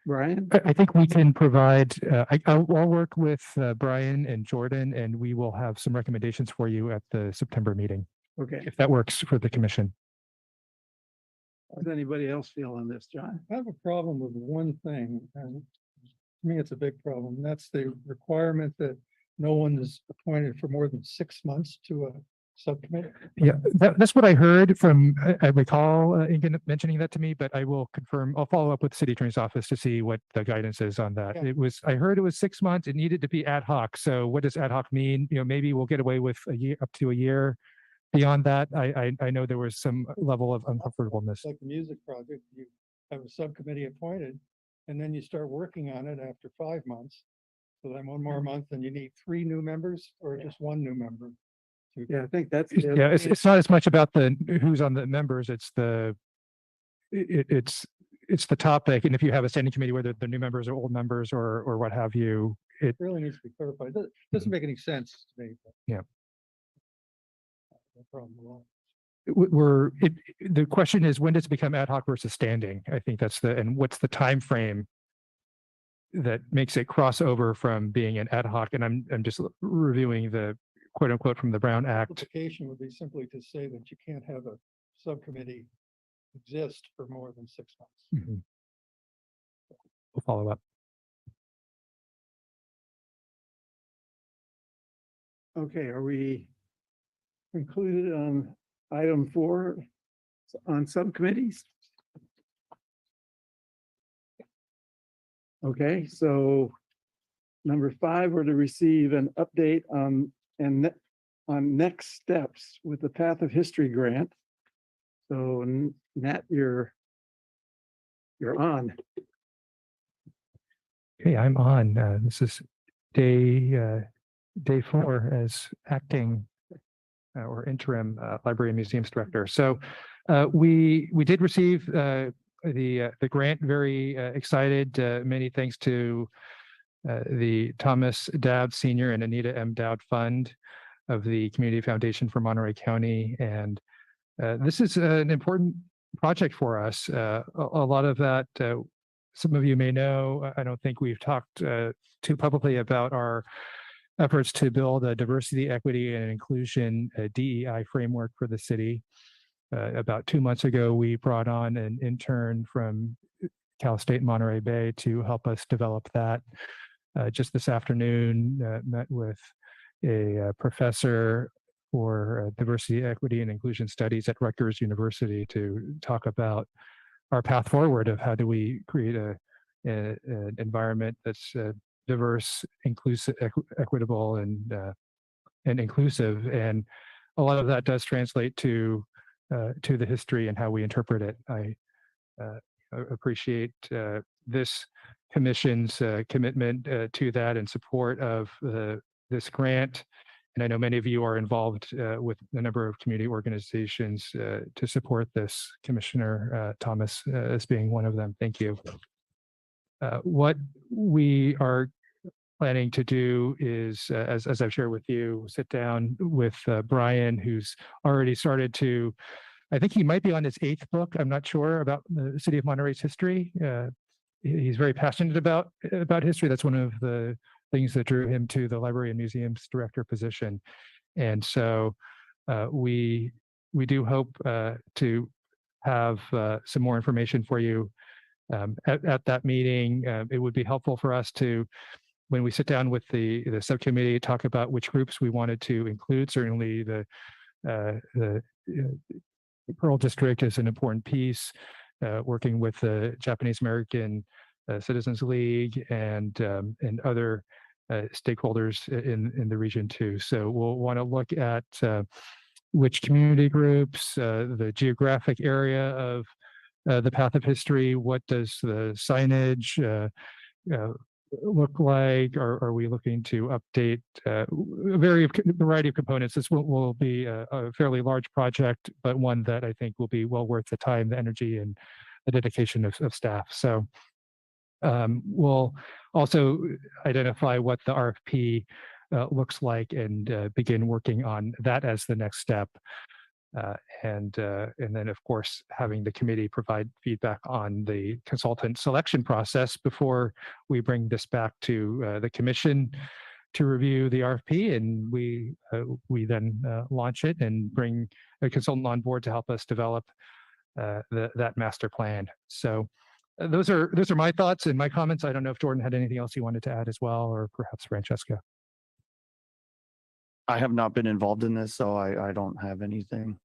Speaker 1: Brian?
Speaker 5: I think we can provide, I'll work with Brian and Jordan, and we will have some recommendations for you at the September meeting,
Speaker 1: Okay,
Speaker 5: if that works for the commission.
Speaker 1: how does anybody else feel on this, John?
Speaker 8: I have a problem with one thing, and to me, it's a big problem. And that's the requirement that no one is appointed for more than 6 months to a subcommittee?
Speaker 5: Yeah, that's what I heard from, I recall Inga mentioning that to me, but I will confirm, I'll follow up with the city attorney's office to see what the guidance is on that.
Speaker 8: Yeah.
Speaker 5: I heard it was 6 months. It needed to be ad hoc. So what does ad hoc mean? Maybe we'll get away with a year, up to a year. Beyond that, I know there was some level of uncomfortableness.
Speaker 8: Like the music project, you have a subcommittee appointed, and then you start working on it after 5 months. So then one more month, and you need 3 new members or just 1 new member.
Speaker 1: Yeah, I think that's.
Speaker 5: Yeah, it's not as much about the who's on the members, it's the it's the topic. And if you have a standing committee, whether the new members or old members or what have you, it
Speaker 8: Really needs to be clarified. Doesn't make any sense to me. but-
Speaker 5: Yeah.
Speaker 8: No problem at all.
Speaker 5: the question is, when does it become ad hoc versus standing? I think and what's the time frame that makes it cross over from being an ad hoc? And I'm just reviewing the quote unquote from the Brown Act.
Speaker 8: Simplification would be simply to say that you can't have a subcommittee exist for more than 6 months.
Speaker 5: Mhm. We'll follow up.
Speaker 1: Okay, are we concluded on item 4 on subcommittees? Okay, so number 5, we're to receive an update on next steps with the Path of History grant. So Nat, you're on.
Speaker 5: Okay, I'm on. This is day 4 as acting or interim library and museums director. So we did receive the grant. Very excited. Many thanks to the Thomas Dowd Senior and Anita M. Dowd Fund of the Community Foundation for Monterey County. And this is an important project for us. A lot of that, some of you may know, I don't think we've talked too publicly about our efforts to build a diversity, equity, and inclusion DEI framework for the city. About 2 months ago, we brought on an intern from Cal State Monterey Bay to help us develop that. Just this afternoon, met with a professor for diversity, equity, and inclusion studies at Rutgers University to talk about our path forward of how do we create an environment that's diverse, inclusive, equitable, and inclusive. And a lot of that does translate to the history and how we interpret it. I appreciate this commission's commitment to that and support of this grant. And I know many of you are involved with a number of community organizations to support this. Commissioner Thomas as being one of them. Thank you. What we are planning to do is, as I've shared with you, sit down with Brian, who's already started to, I think he might be on his 8th book. I'm not sure about the city of Monterey's history. He's very passionate about history. That's one of the things that drew him to the library and museums director position. And so we do hope to have some more information for you at that meeting. It would be helpful for us to, when we sit down with the subcommittee, talk about which groups we wanted to include. Certainly the Pearl District is an important piece, working with the Japanese American Citizens League and other stakeholders in the region too. So we'll want to look at which community groups, the geographic area of the path of history. What does the signage look like? Are we looking to update a variety of components? This will be a fairly large project, but one that I think will be well worth the time, the energy, and the dedication of staff. So we'll also identify what the RFP looks like and begin working on that as the next step. And then, of course, having the committee provide feedback on the consultant selection process before we bring this back to the commission to review the RFP, and we then launch it and bring a consultant on board to help us develop that master plan. So those are my thoughts and my comments. I don't know if Jordan had anything else he wanted to add as well, or perhaps Francesca.
Speaker 6: I have not been involved in this, so I don't have anything.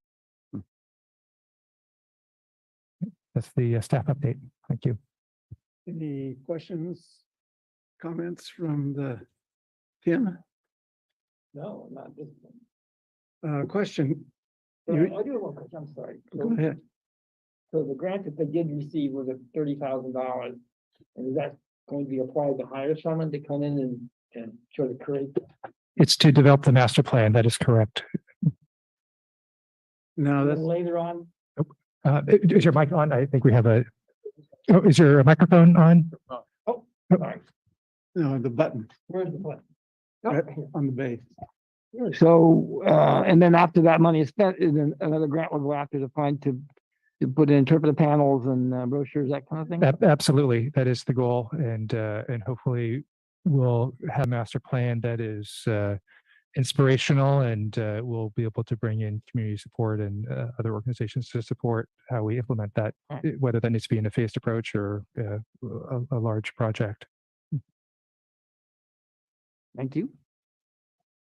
Speaker 5: That's the staff update. Thank you.
Speaker 1: Any questions, comments from the Tim?
Speaker 2: No, not this one.
Speaker 1: Question,
Speaker 2: I
Speaker 1: You-
Speaker 2: do have one question, I'm sorry.
Speaker 1: go ahead.
Speaker 2: So the grant that they did receive was at $30,000. And is that going to be applied to hire someone to come in and sort of create?
Speaker 5: It's to develop the master plan. That is correct.
Speaker 1: Now
Speaker 2: And
Speaker 1: that's,
Speaker 2: then later on,
Speaker 5: Is your mic on? I think we have is your microphone on?
Speaker 2: sorry,
Speaker 1: no, the button
Speaker 2: where's the button?
Speaker 1: right on the base.
Speaker 2: So, and then after that money is spent, then another grant will go after to find to put in interpretive panels and brochures, that kind of thing?
Speaker 5: Absolutely. That is the goal. And hopefully we'll have a master plan that is inspirational, and we'll be able to bring in community support and other organizations to support how we implement that, whether that needs to be in a phased approach or a large project.
Speaker 2: Thank you.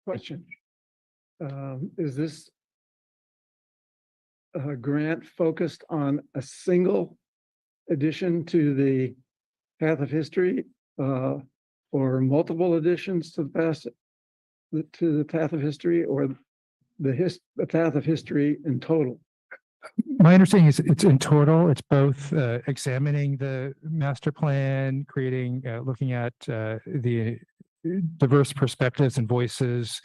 Speaker 1: Question. Is this a grant focused on a single addition to the path of history, or multiple additions to the past, to the path of history, or the path of history in total?
Speaker 5: My understanding is it's in total. It's both examining the master plan, creating, looking at the diverse perspectives and voices,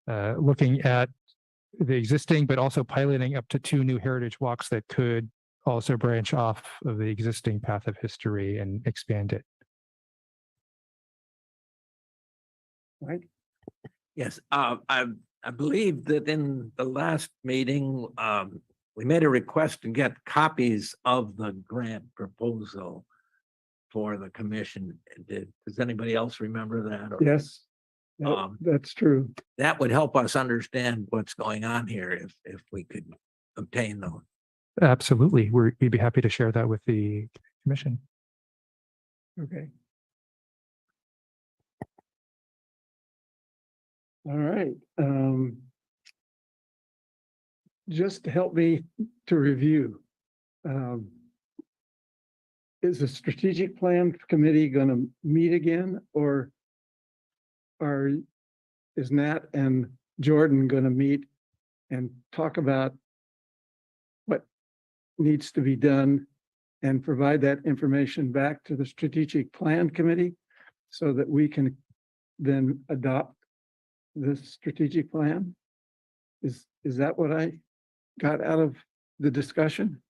Speaker 5: looking at the existing, but also piloting up to 2 new heritage walks that could also branch off of the existing path of history and expand it.
Speaker 1: Right?
Speaker 7: Yes, I believe that in the last meeting, we made a request to get copies of the grant proposal for the commission. Does anybody else remember that? Or-
Speaker 1: Yes, that's true.
Speaker 7: That would help us understand what's going on here if we could obtain those.
Speaker 5: Absolutely. We'd be happy to share that with the commission.
Speaker 1: Okay. All right. Just to help me to review. Is the strategic plan committee going to meet again, or is Nat and Jordan going to meet and talk about what needs to be done and provide that information back to the strategic plan committee so that we can then adopt the strategic plan? Is that what I got out of the discussion?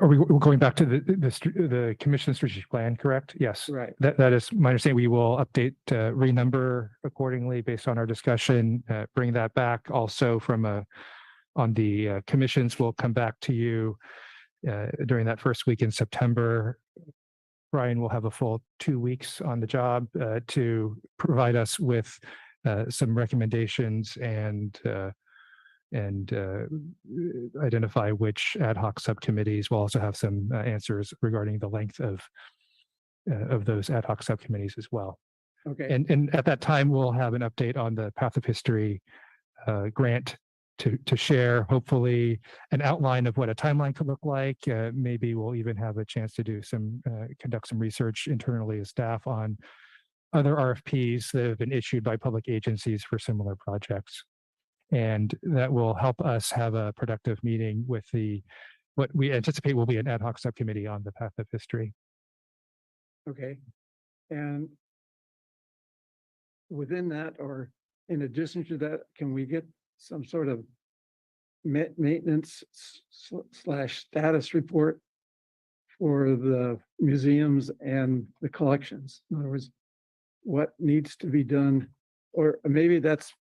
Speaker 5: Are we going back to the commission strategic plan, correct? Yes.
Speaker 1: Right.
Speaker 5: That is my understanding. We will update, renumber accordingly based on our discussion, bring that back also on the commissions. We'll come back to you during that first week in September. Brian will have a full 2 weeks on the job to provide us with some recommendations and identify which ad hoc subcommittees. We'll also have some answers regarding the length of those ad hoc subcommittees as well.
Speaker 1: Okay.
Speaker 5: And at that time, we'll have an update on the Path of History grant to share, hopefully an outline of what a timeline could look like. Maybe we'll even have a chance to do conduct some research internally as staff on other RFPs that have been issued by public agencies for similar projects. And that will help us have a productive meeting with what we anticipate will be an ad hoc subcommittee on the Path of History.
Speaker 1: Okay. And within that, or in addition to that, can we get some sort of maintenance / status report for the museums and the collections? In other words, what needs to be done, or maybe that's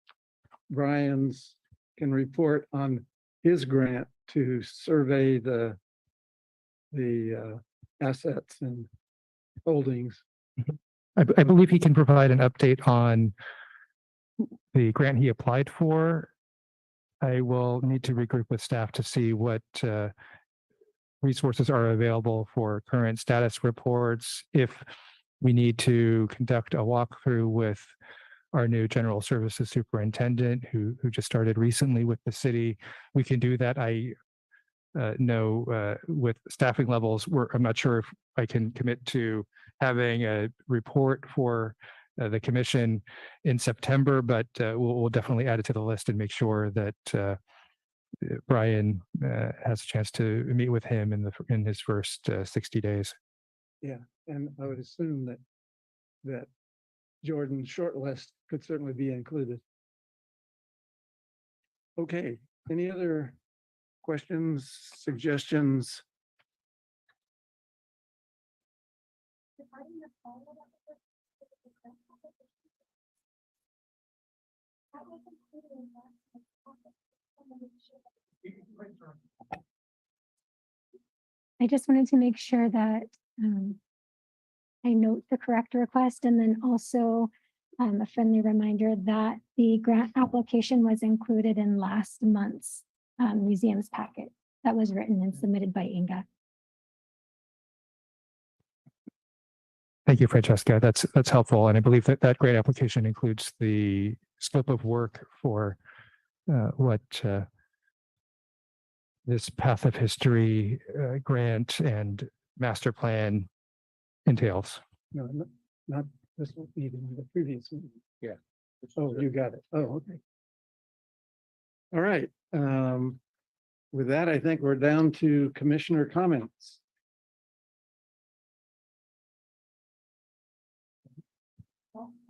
Speaker 1: Brian's can report on his grant to survey the assets and holdings.
Speaker 5: I believe he can provide an update on the grant he applied for. I will need to regroup with staff to see what resources are available for current status reports. If we need to conduct a walkthrough with our new general services superintendent who just started recently with the city. We can do that. I know with staffing levels, I'm not sure if I can commit to having a report for the commission in September, but we'll definitely add it to the list and make sure that Brian has a chance to meet with him in his first 60 days.
Speaker 1: And I would assume that Jordan's short list could certainly be included. Okay, any other questions, suggestions?
Speaker 3: I just wanted to make sure that I note the correct request, and then also a friendly reminder that the grant application was included in last month's museums packet that was written and submitted by Inga.
Speaker 5: Thank you, Francesca. That's helpful. And I believe that grant application includes the scope of work for what this Path of History grant and master plan entails.
Speaker 1: No, not this meeting, the previous meeting.
Speaker 9: Yeah.
Speaker 1: Oh, you got it. Oh, okay. All right. With that, I think we're down to commissioner comments.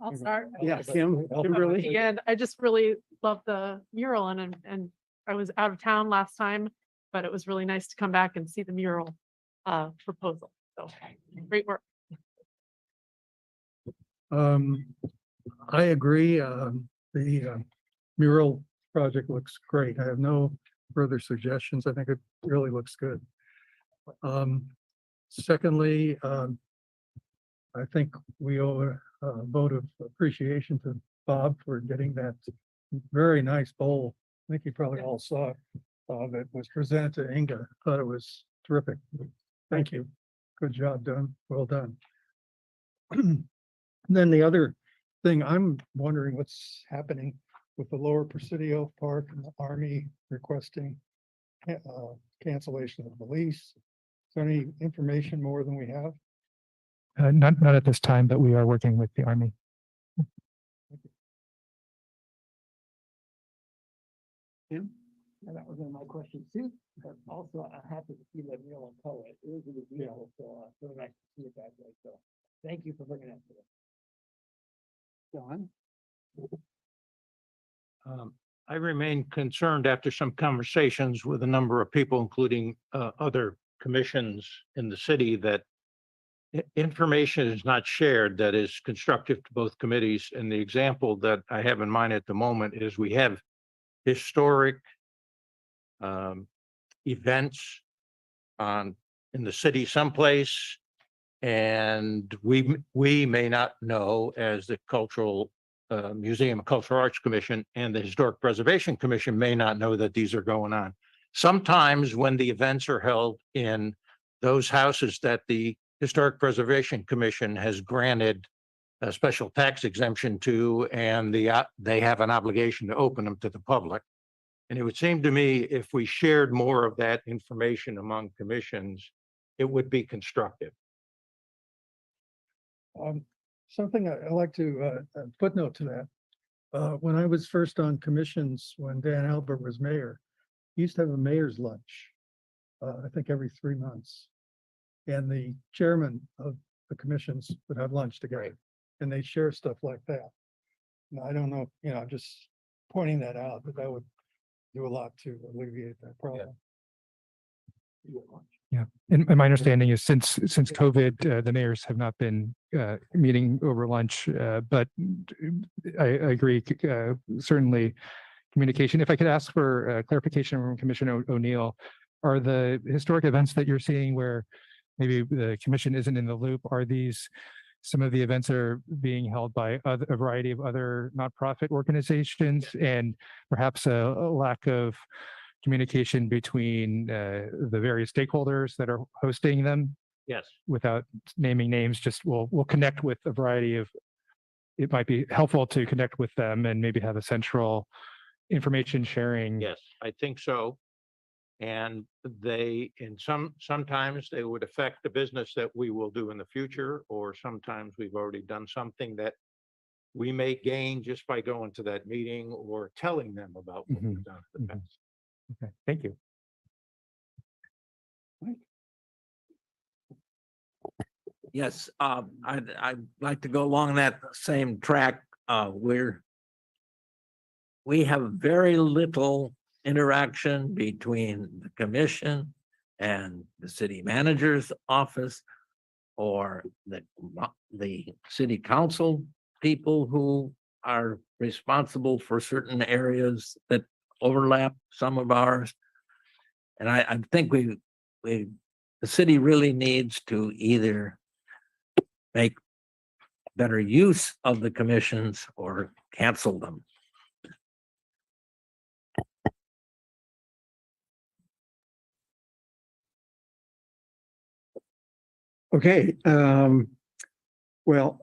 Speaker 10: I'll start.
Speaker 1: Yeah, Kimberly.
Speaker 10: Again, I just really love the mural and I was out of town last time, but it was really nice to come back and see the mural proposal. So great work.
Speaker 8: I agree. The mural project looks great. I have no further suggestions. I think it really looks good. Secondly, I think we owe a vote of appreciation to Bob for getting that very nice bowl. I think you probably all saw it. That was presented to Inga. Thought it was terrific. Thank you. Good job done. Well done. Then the other thing, I'm wondering what's happening with the Lower Presidio Park and the Army requesting cancellation of the lease. Is there any information more than we have?
Speaker 5: Not at this time, but we are working with the Army.
Speaker 1: Tim?
Speaker 2: And that was my question too, but also I'm happy to see that mural in color. It was really beautiful, so really nice to see it that way. So thank you for bringing that to us.
Speaker 1: John?
Speaker 9: I remain concerned after some conversations with a number of people, including other commissions in the city, that information is not shared that is constructive to both committees. And the example that I have in mind at the moment is we have historic events in the city someplace, and we may not know, as the Cultural Museum and Cultural Arts Commission and the Historic Preservation Commission may not know that these are going on. Sometimes when the events are held in those houses that the Historic Preservation Commission has granted a special tax exemption to, and they have an obligation to open them to the public. And it would seem to me if we shared more of that information among commissions, it would be constructive.
Speaker 8: Something I like to footnote to that. When I was first on commissions, when Dan Albert was mayor, he used to have a mayor's lunch, I think every 3 months. And the chairman of the commissions would have lunch together and they share stuff like that. Now, I don't know, just pointing that out, but that would do a lot to alleviate that problem.
Speaker 5: Yeah, and my understanding is since COVID, the mayors have not been meeting over lunch, but I agree, certainly communication. If I could ask for clarification from Commissioner O'Neill, are the historic events that you're seeing where maybe the commission isn't in the loop, are these some of the events that are being held by a variety of other nonprofit organizations, and perhaps a lack of communication between the various stakeholders that are hosting them?
Speaker 9: Yes.
Speaker 5: without naming names, just we'll connect with a variety of, it might be helpful to connect with them and maybe have a central information sharing.
Speaker 9: Yes, I think so. And they, sometimes they would affect the business that we will do in the future, or sometimes we've already done something that we may gain just by going to that meeting or telling them about what we've done in the
Speaker 5: Mhm.
Speaker 9: past.
Speaker 5: Okay, thank you.
Speaker 7: Yes, I'd like to go along that same track. We have very little interaction between the commission and the city manager's office or the city council people who are responsible for certain areas that overlap some of ours. And I think the city really needs to either make better use of the commissions or cancel them.
Speaker 1: Okay, well,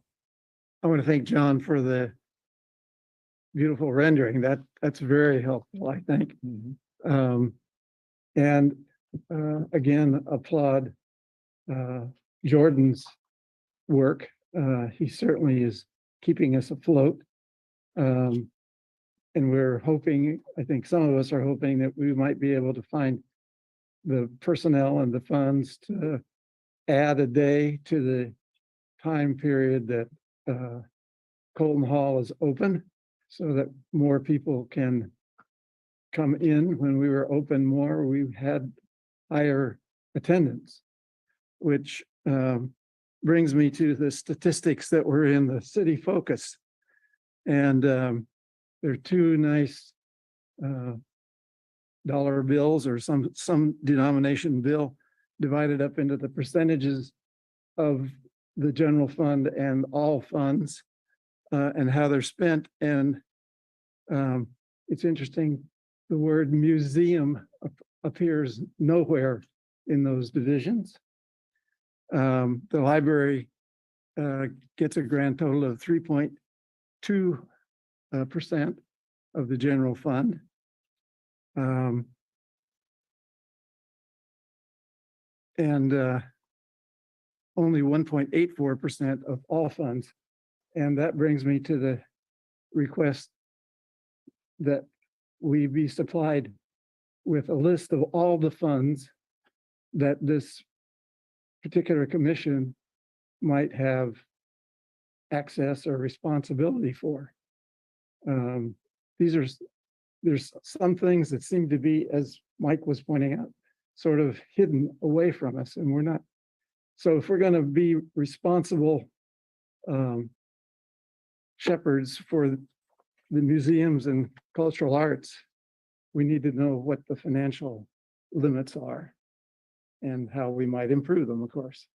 Speaker 1: I want to thank John for the beautiful rendering. That's very helpful, I think. And again, applaud Jordan's work. He certainly is keeping us afloat. And we're hoping, I think some of us are hoping that we might be able to find the personnel and the funds to add a day to the time period that Colton Hall is open so that more people can come in. When we were open more, we had higher attendance, which brings me to the statistics that were in the city focus. And there are two nice dollar bills or some denomination bill divided up into the percentages of the general fund and all funds and how they're spent. And it's interesting, the word museum appears nowhere in those divisions. The library gets a grand total of 3.2% of the general fund. And only 1.84% of all funds. And that brings me to the request that we be supplied with a list of all the funds that this particular commission might have access or responsibility for. There's some things that seem to be, as Mike was pointing out, sort of hidden away from us, and we're not. So if we're going to be responsible shepherds for the museums and cultural arts, we need to know what the financial limits are and how we might improve them, of course.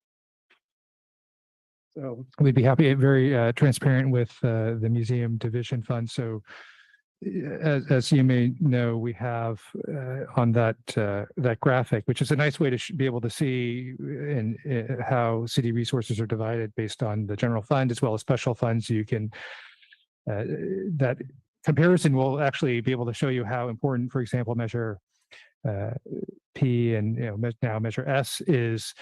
Speaker 1: So
Speaker 5: We'd be happy, very transparent with the museum division fund. So as you may know, we have on that graphic, which is a nice way to be able to see in how city resources are divided based on the general fund as well as special funds. You can that comparison will actually be able to show you how important, for example, measure P and now measure S is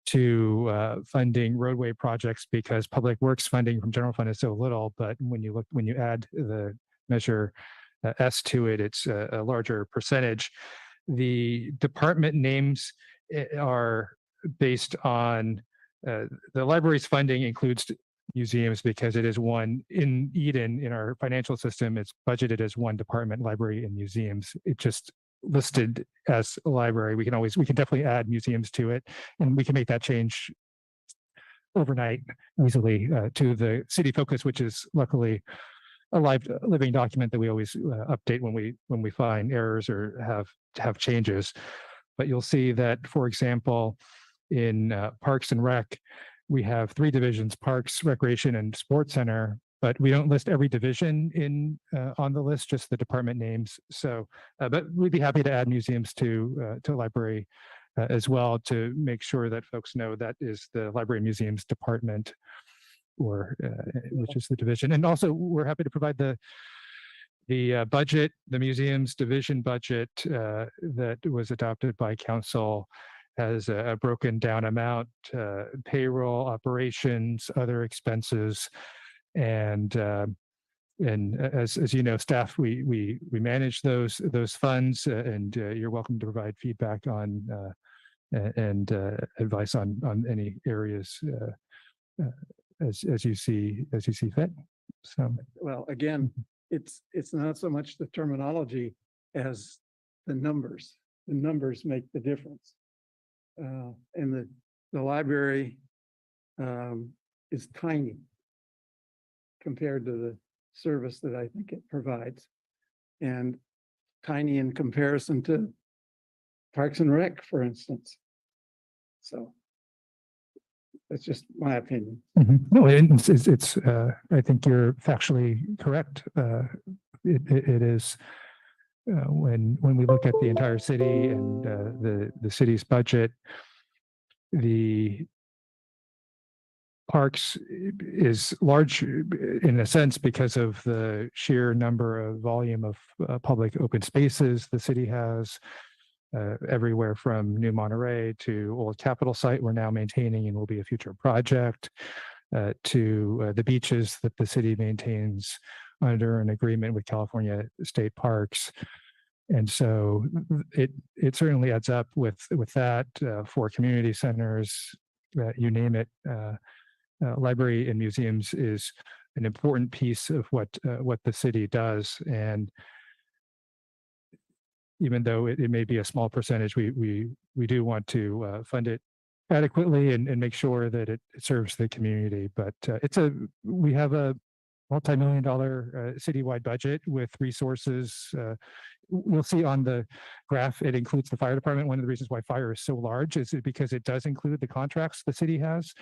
Speaker 5: to funding roadway projects, because public works funding from general fund is so little. But when you add the measure S to it, it's a larger percentage. The department names are based on the library's funding includes museums because it is one in Eden in our financial system. It's budgeted as one department, library and museums. It just listed as a library. We can definitely add museums to it, and we can make that change overnight easily to the city focus, which is luckily a living document that we always update when we find errors or have changes. But you'll see that, for example, in Parks and Rec, we have 3 divisions: Parks, Recreation, and Sports Center. But we don't list every division in on the list, just the department names. So, but we'd be happy to add museums to library as well, to make sure that folks know that is the Library and Museums Department, or which is the division. And also, we're happy to provide the budget, the museum's division budget that was adopted by council, has a broken down amount, payroll, operations, other expenses, and as you know, staff, we manage those funds, and you're welcome to provide feedback on and advice on any areas as you see fit. So,
Speaker 1: Well, again, it's not so much the terminology as the numbers. The numbers make the difference. And the library is tiny compared to the service that I think it provides, and tiny in comparison to Parks and Rec, for instance. So that's just my opinion.
Speaker 5: no, it's I think you're factually correct. It is when we look at the entire city and the city's budget, the parks is large in a sense because of the sheer number of volume of public open spaces the city has, everywhere from New Monterey to Old Capitol site we're now maintaining and will be a future project, to the beaches that the city maintains under an agreement with California State Parks. And so it certainly adds up with that, for community centers, you name it. Library and museums is an important piece of what the city does, and even though it may be a small percentage, we do want to fund it adequately and make sure that it serves the community. But we have a multi-million-dollar citywide budget with resources. We'll see on the graph, it includes the fire department. One of the reasons why fire is so large is because it does include the contracts the city has.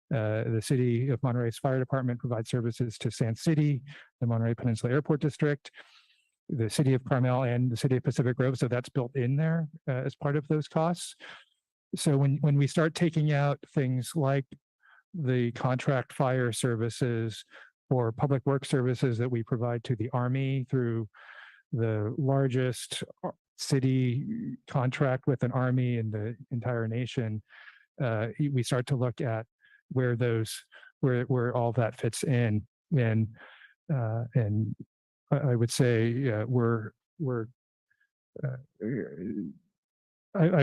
Speaker 5: The city of Monterey's fire department provides services to Sand City, the Monterey Peninsula Airport District, the city of Carmel, and the city of Pacific Grove. So that's built in there as part of those costs. So when we start taking out things like the contract fire services or public works services that we provide to the Army through the largest city contract with an Army in the entire nation, we start to look at where all that fits in. And I would say I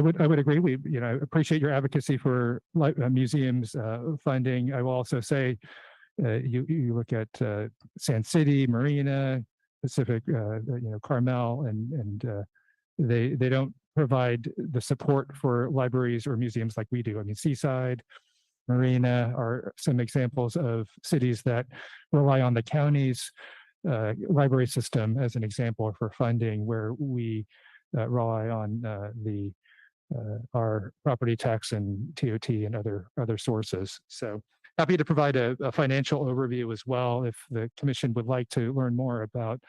Speaker 5: would agree. We appreciate your advocacy for museums funding. I will also say you look at Sand City, Marina, Pacific, Carmel, and they don't provide the support for libraries or museums like we do. I mean, Seaside, Marina are some examples of cities that rely on the county's library system as an example for funding, where we rely on our property tax and TOT and other sources. So happy to provide a financial overview as well if the commission would like to learn more about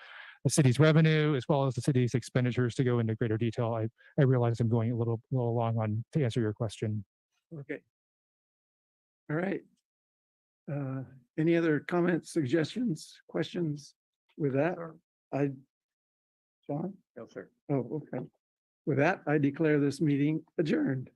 Speaker 5: the city's revenue as well as the city's expenditures to go into greater detail. I realize I'm going a little long on to answer your question.
Speaker 1: Okay. All right. Any other comments, suggestions, questions with that? John?
Speaker 9: No, sir.
Speaker 1: Oh, okay. With that, I declare this meeting adjourned.